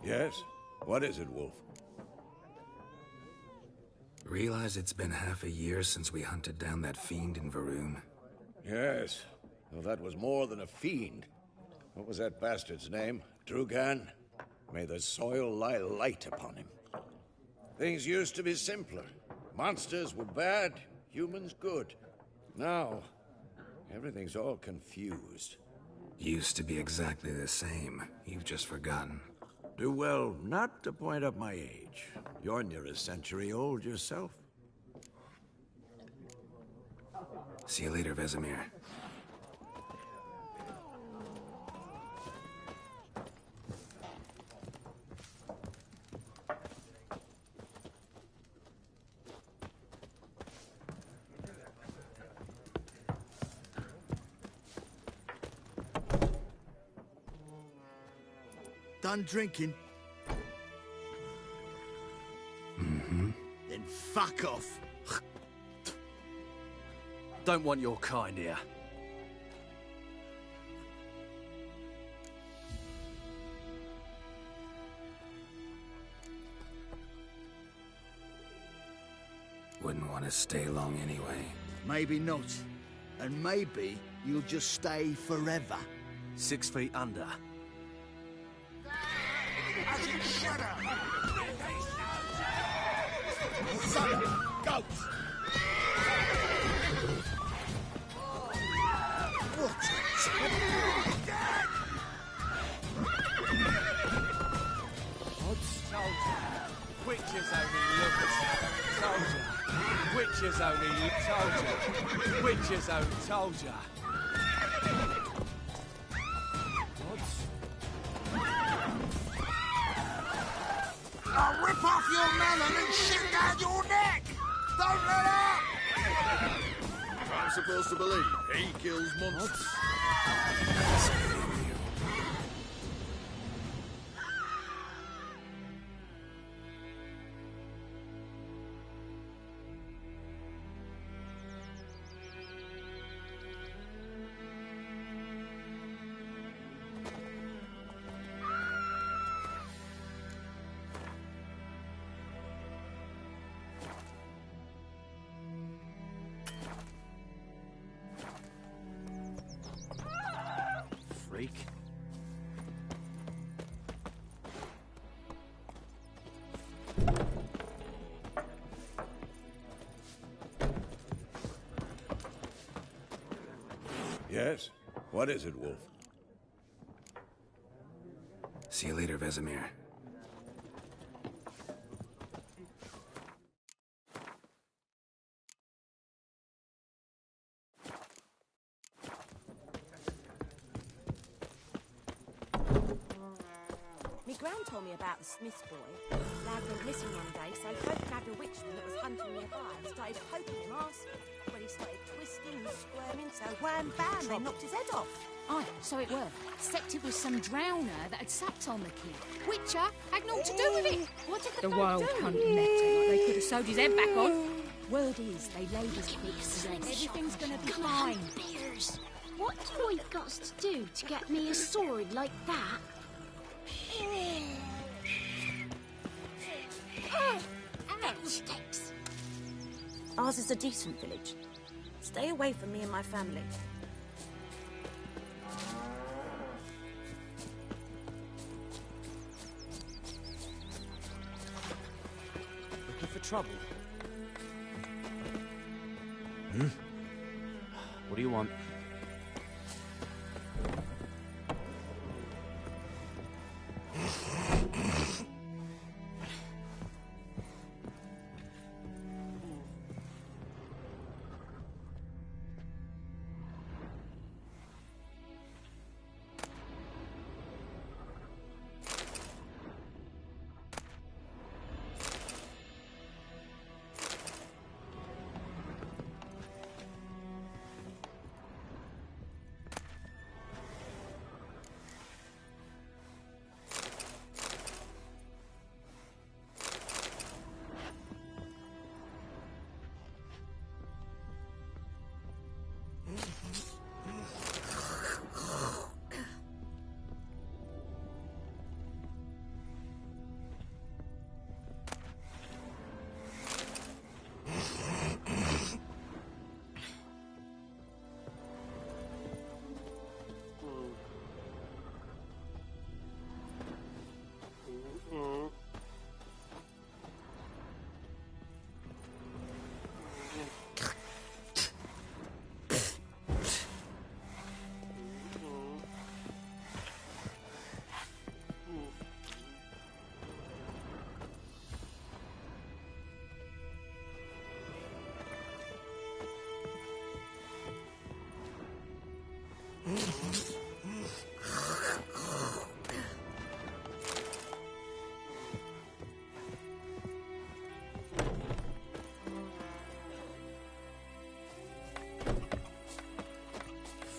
Speaker 5: Yes? What is it, Wolf?
Speaker 3: Realize it's been half a year since we hunted down that fiend in Varun?
Speaker 5: Yes. Well, that was more than a fiend. What was that bastard's name? Drugan? May the soil lie light upon him. Things used to be simpler. Monsters were bad, humans good. Now, everything's all confused.
Speaker 3: Used to be exactly the same. You've just forgotten.
Speaker 5: Do well not to point up my age. You're near a century old yourself.
Speaker 3: See you later, Vesemir.
Speaker 10: Done drinking?
Speaker 3: Mm-hmm.
Speaker 10: Then fuck off.
Speaker 15: Don't want your kind here.
Speaker 3: Wouldn't want to stay long anyway.
Speaker 10: Maybe not. And maybe you'll just stay forever.
Speaker 15: 6 feet under.
Speaker 10: Son, goat! What?
Speaker 15: Witches only look at soldier. Witches only told ya. Witches only told ya.
Speaker 10: I'll rip off your melon and shit down your neck! Don't let up!
Speaker 16: I'm supposed to believe he kills monsters.
Speaker 15: Freak.
Speaker 5: Yes? What is it, Wolf?
Speaker 3: See you later, Vesemir.
Speaker 2: Me gran told me about the Smith's boy. Lad went missing one day, so folk grabbed a witchman that was hunting nearby and started poking him arse. When he started twisting and squirming, so wham bam, they knocked his head off.
Speaker 17: Aye, so it were. Except it was some drowner that had sapped on the kid. Witcher had naught to do with it. What did the folk
Speaker 12: wild
Speaker 17: do?
Speaker 12: cunt left him like they could have sewed his head back on.
Speaker 17: Word is, they laid his feet to rest. Everything's gonna be fine.
Speaker 18: Beers. What do I got to do to get me a sword like that?
Speaker 17: Fiddlesticks.
Speaker 2: Ours is a decent village. Stay away from me and my family.
Speaker 7: Looking for trouble?
Speaker 11: Hmm? What do you want?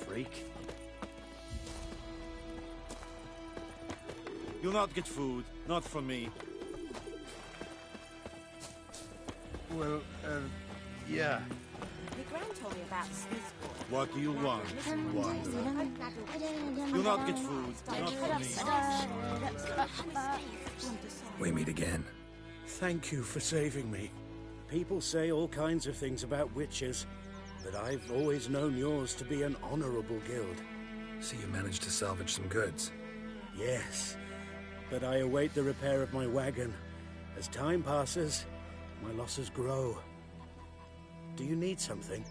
Speaker 7: Freak.
Speaker 19: You'll not get food, not from me. Well, yeah.
Speaker 2: Your gran told me about the Smith boy.
Speaker 19: What do you want, wanderer? You'll not get food, not from me.
Speaker 3: We meet again.
Speaker 9: Thank you for saving me. People say all kinds of things about witches, but I've always known yours to be an honorable guild.
Speaker 3: So you managed to salvage some goods?
Speaker 9: Yes, but I await the repair of my wagon. As time passes, my losses grow. Do you need something?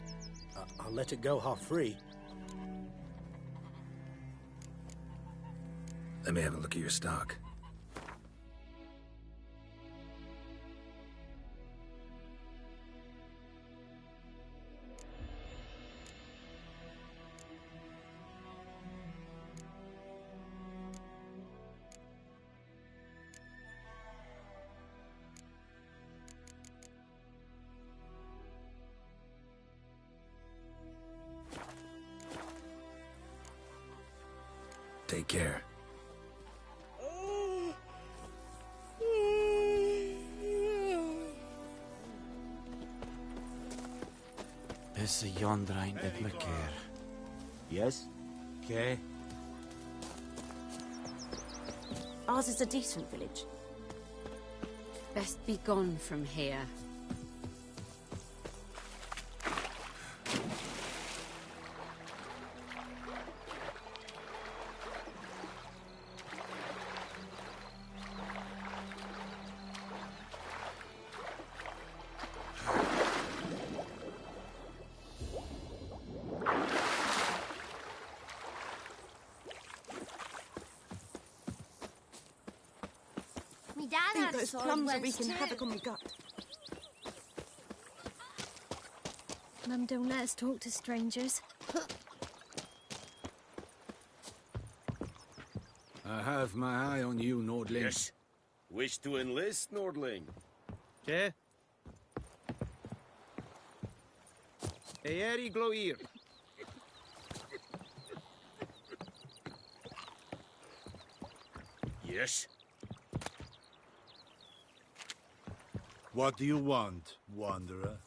Speaker 9: I'll let it go half-free.
Speaker 3: Let me have a look at your stock. Take care.
Speaker 11: Is yondrain at me care.
Speaker 7: Yes?
Speaker 9: Okay.
Speaker 2: Ours is a decent village.
Speaker 17: Best be gone from here.
Speaker 2: I think those plums are wreaking havoc on my gut.
Speaker 18: Mum don't let us talk to strangers.
Speaker 5: I have my eye on you, Nordling.
Speaker 16: Yes. Wish to enlist, Nordling?
Speaker 19: Okay. Eeri gloir.
Speaker 16: Yes.
Speaker 19: What do you want, wanderer?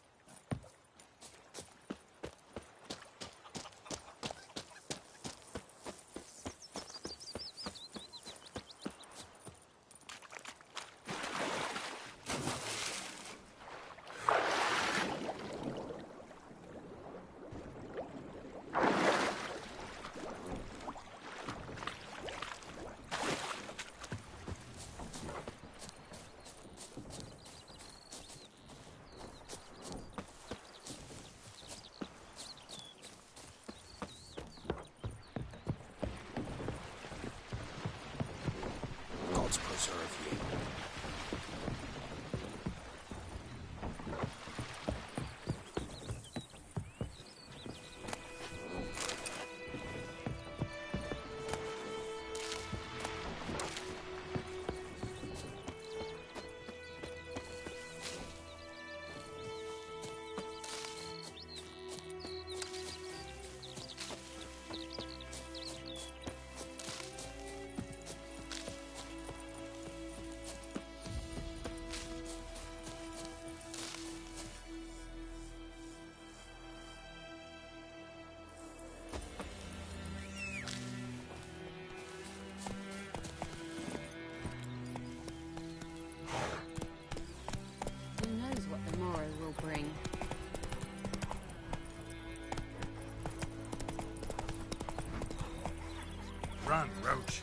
Speaker 14: on, Roach.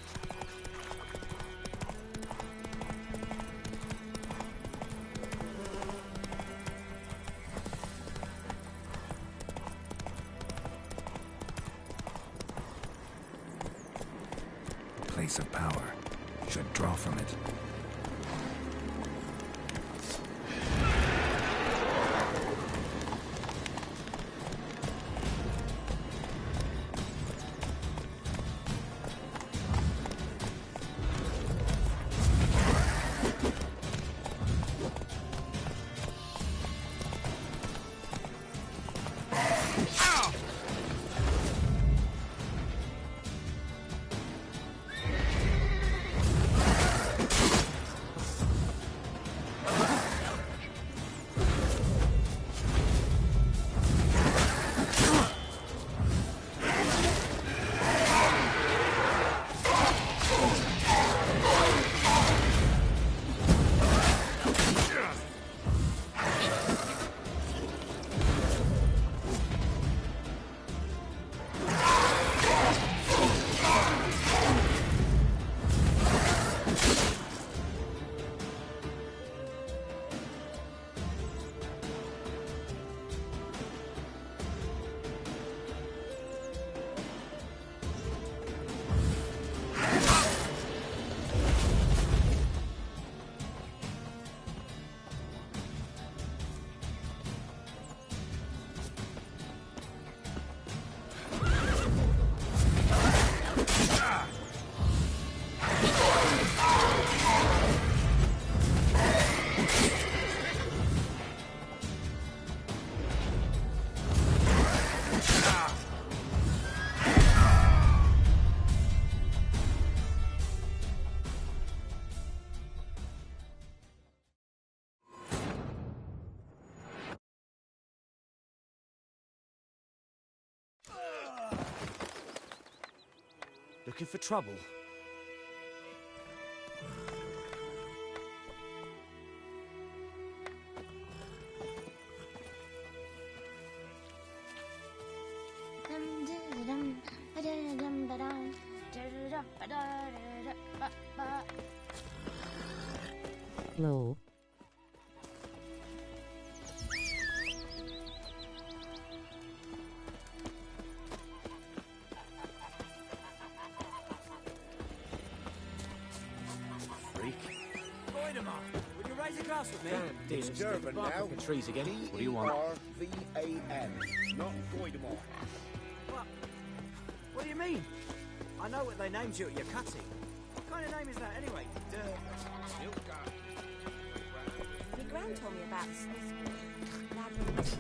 Speaker 3: Place of power. Should draw from it.
Speaker 11: Looking for trouble?
Speaker 12: Hello.
Speaker 11: Would you raise a glass with me?
Speaker 13: Damn,
Speaker 16: It's Durban now.
Speaker 13: Bark up the trees again. What do you want?
Speaker 16: D-R-V-A-N, not Goidemar.
Speaker 11: What do you mean? I know what they named you at your cutting. What kind of name is that anyway?
Speaker 2: My gran told me about the Smith boy. Lad went missing.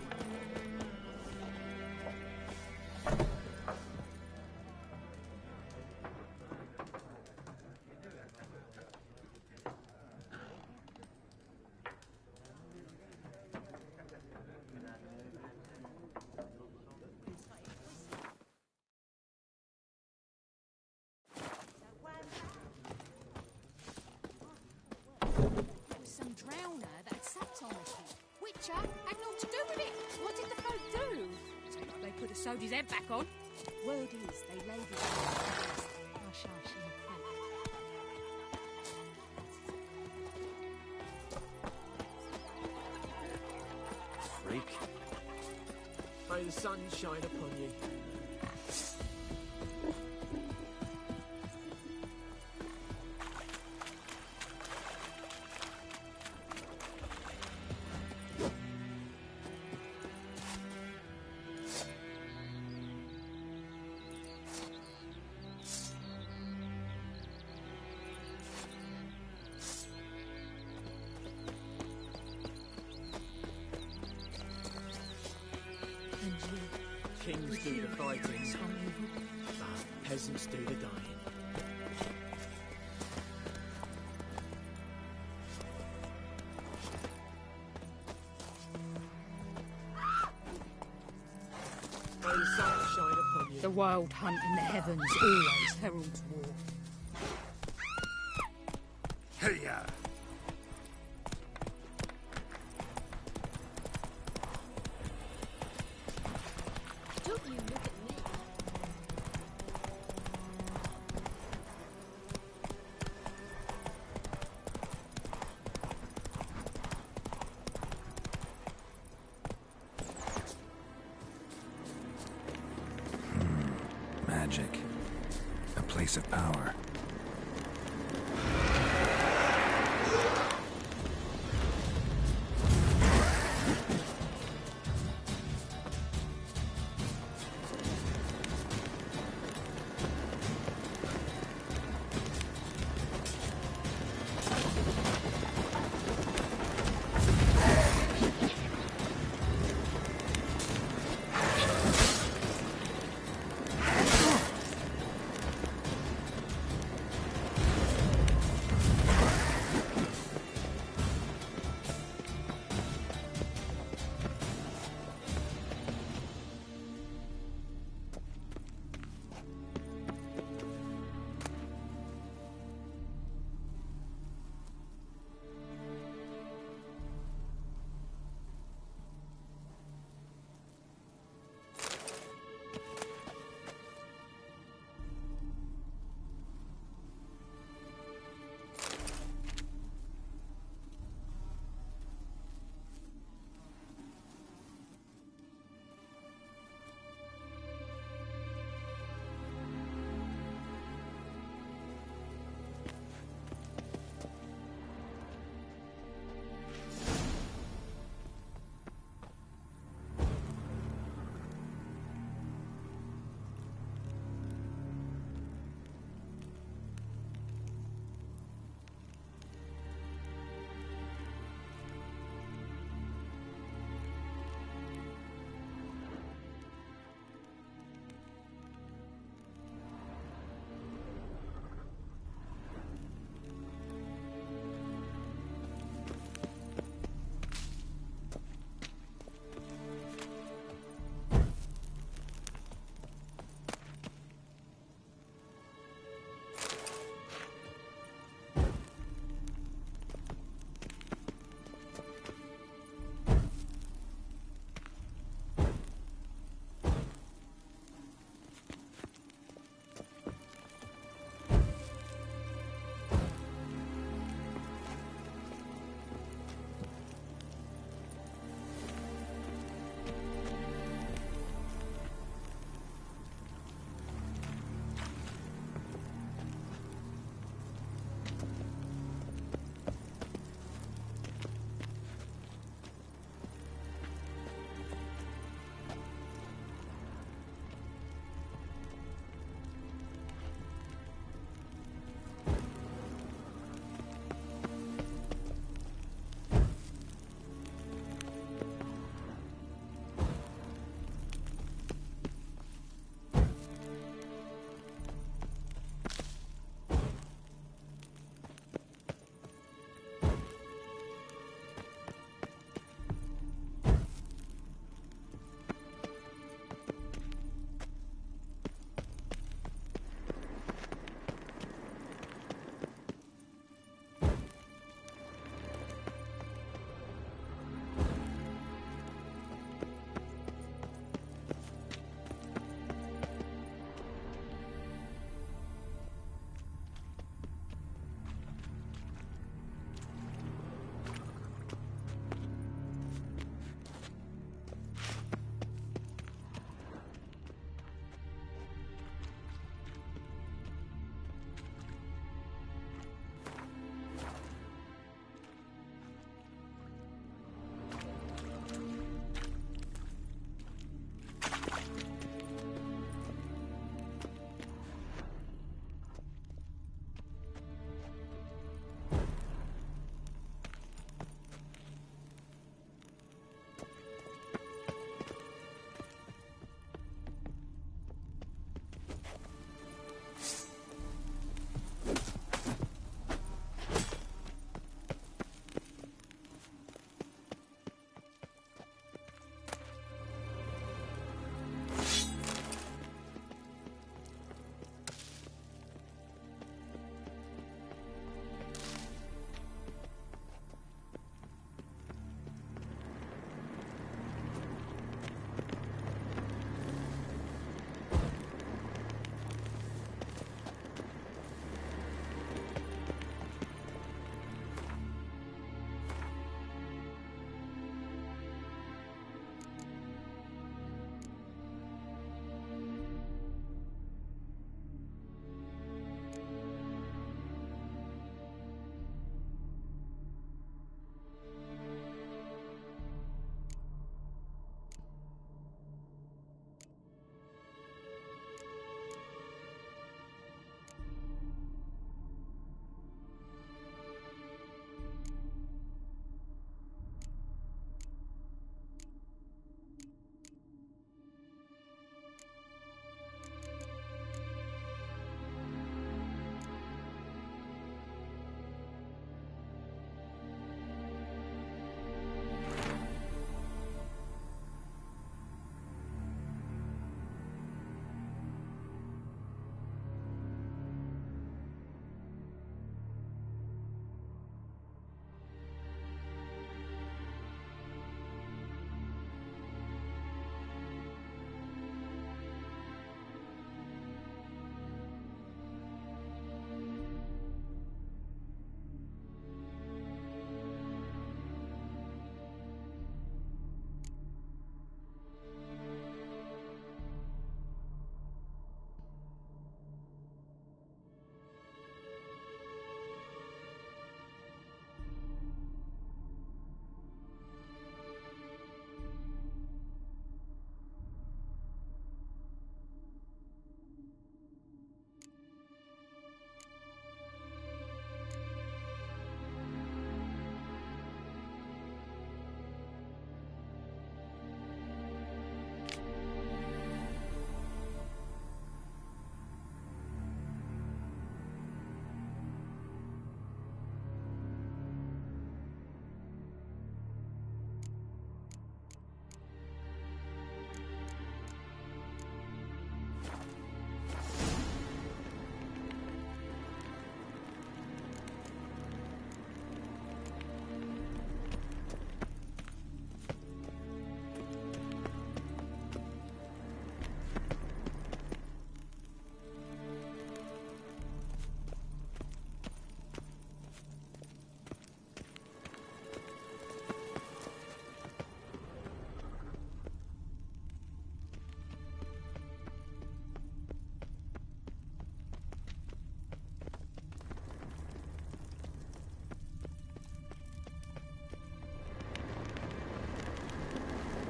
Speaker 17: Some drowner that had sat on the kid. Witcher had naught to do with it. What did the folk do? It's like they put a soldier's head back on.
Speaker 2: Word is they laid it on
Speaker 17: Hush, hush, in the creek.
Speaker 11: Freak.
Speaker 13: May the sun shine upon you. Kings do the fighting, but peasants do the dying. May the sun shine upon you.
Speaker 17: The wild hunt in the heavens always heralds war.
Speaker 14: Hey-ya!
Speaker 18: Don't you look at me.
Speaker 3: magic. A place of power.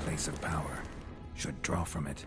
Speaker 3: Place of power. Should draw from it.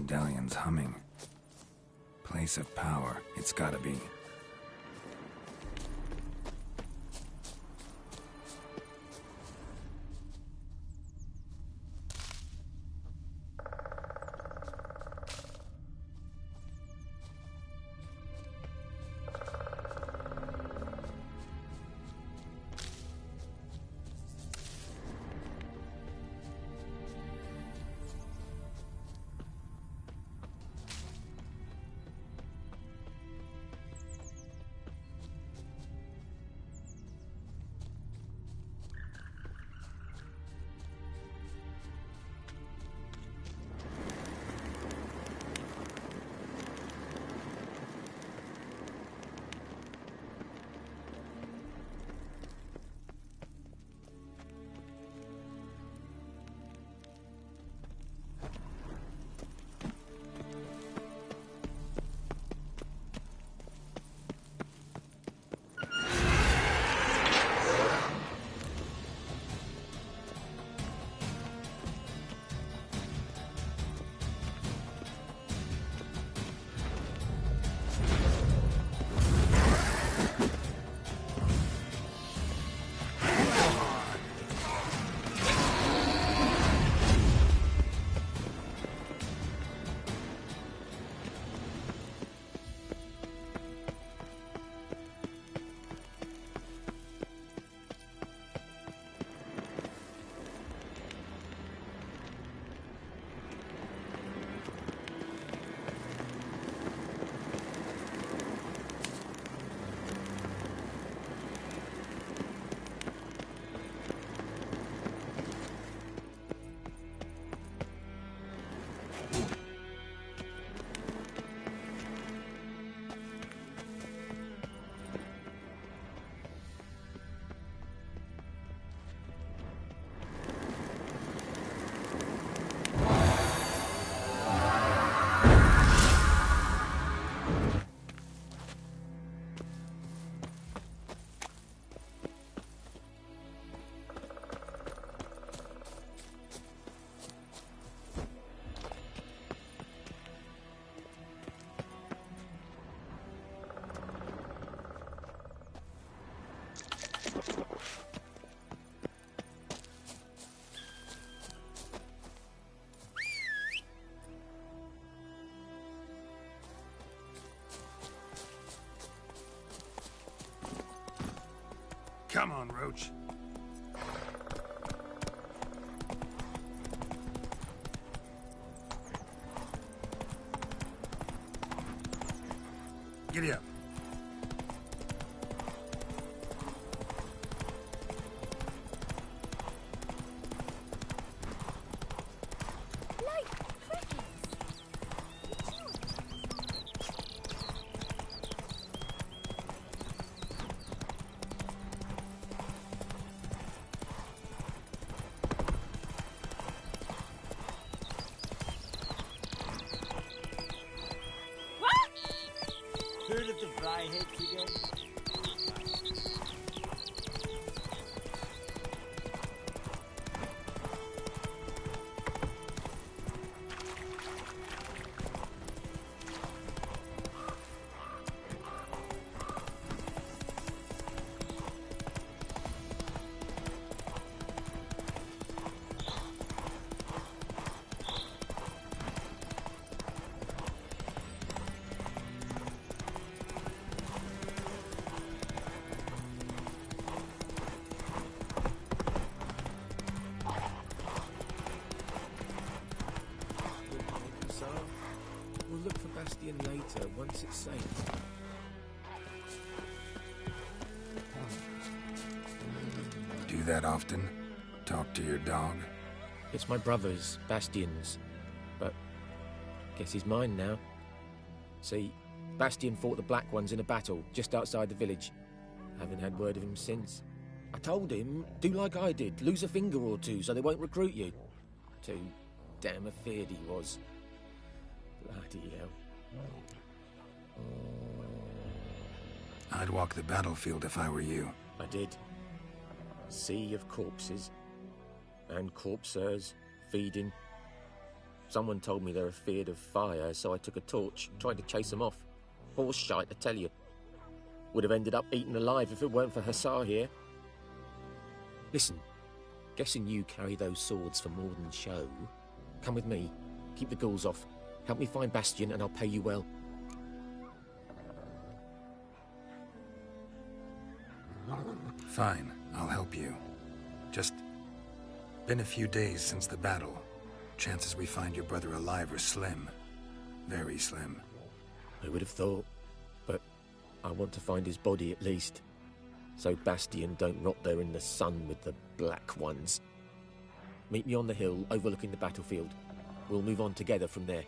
Speaker 3: Medallion's humming. Place of power. It's gotta be. Come on, Roach. Giddy up.
Speaker 11: Heard of the Vryheads again?
Speaker 20: We'll look for Bastion later, once it's safe.
Speaker 3: Do that often? Talk to your dog?
Speaker 20: It's my brother's, Bastion's, but guess he's mine now. See, Bastion fought the Black Ones in a battle just outside the village. Haven't had word of him since. I told him, do like I did, lose a finger or two so they won't recruit you. Too damn afeard he was. Bloody hell.
Speaker 3: I'd walk the battlefield if I were you.
Speaker 20: I did. Sea of corpses. And corpsers, feeding. Someone told me they're afeard of fire, so I took a torch, tried to chase them off. Horse shite, I tell you. Would have ended up eaten alive if it weren't for Hussar here. Listen, guessing you carry those swords for more than show. Come with me, keep the ghouls off. Help me find Bastion and I'll pay you well.
Speaker 3: Fine, I'll help you. Just been a few days since the battle. Chances we find your brother alive are slim. Very slim.
Speaker 20: I would have thought, but I want to find his body at least. So Bastion don't rot there in the sun with the Black Ones. Meet me on the hill overlooking the battlefield. We'll move on together from there.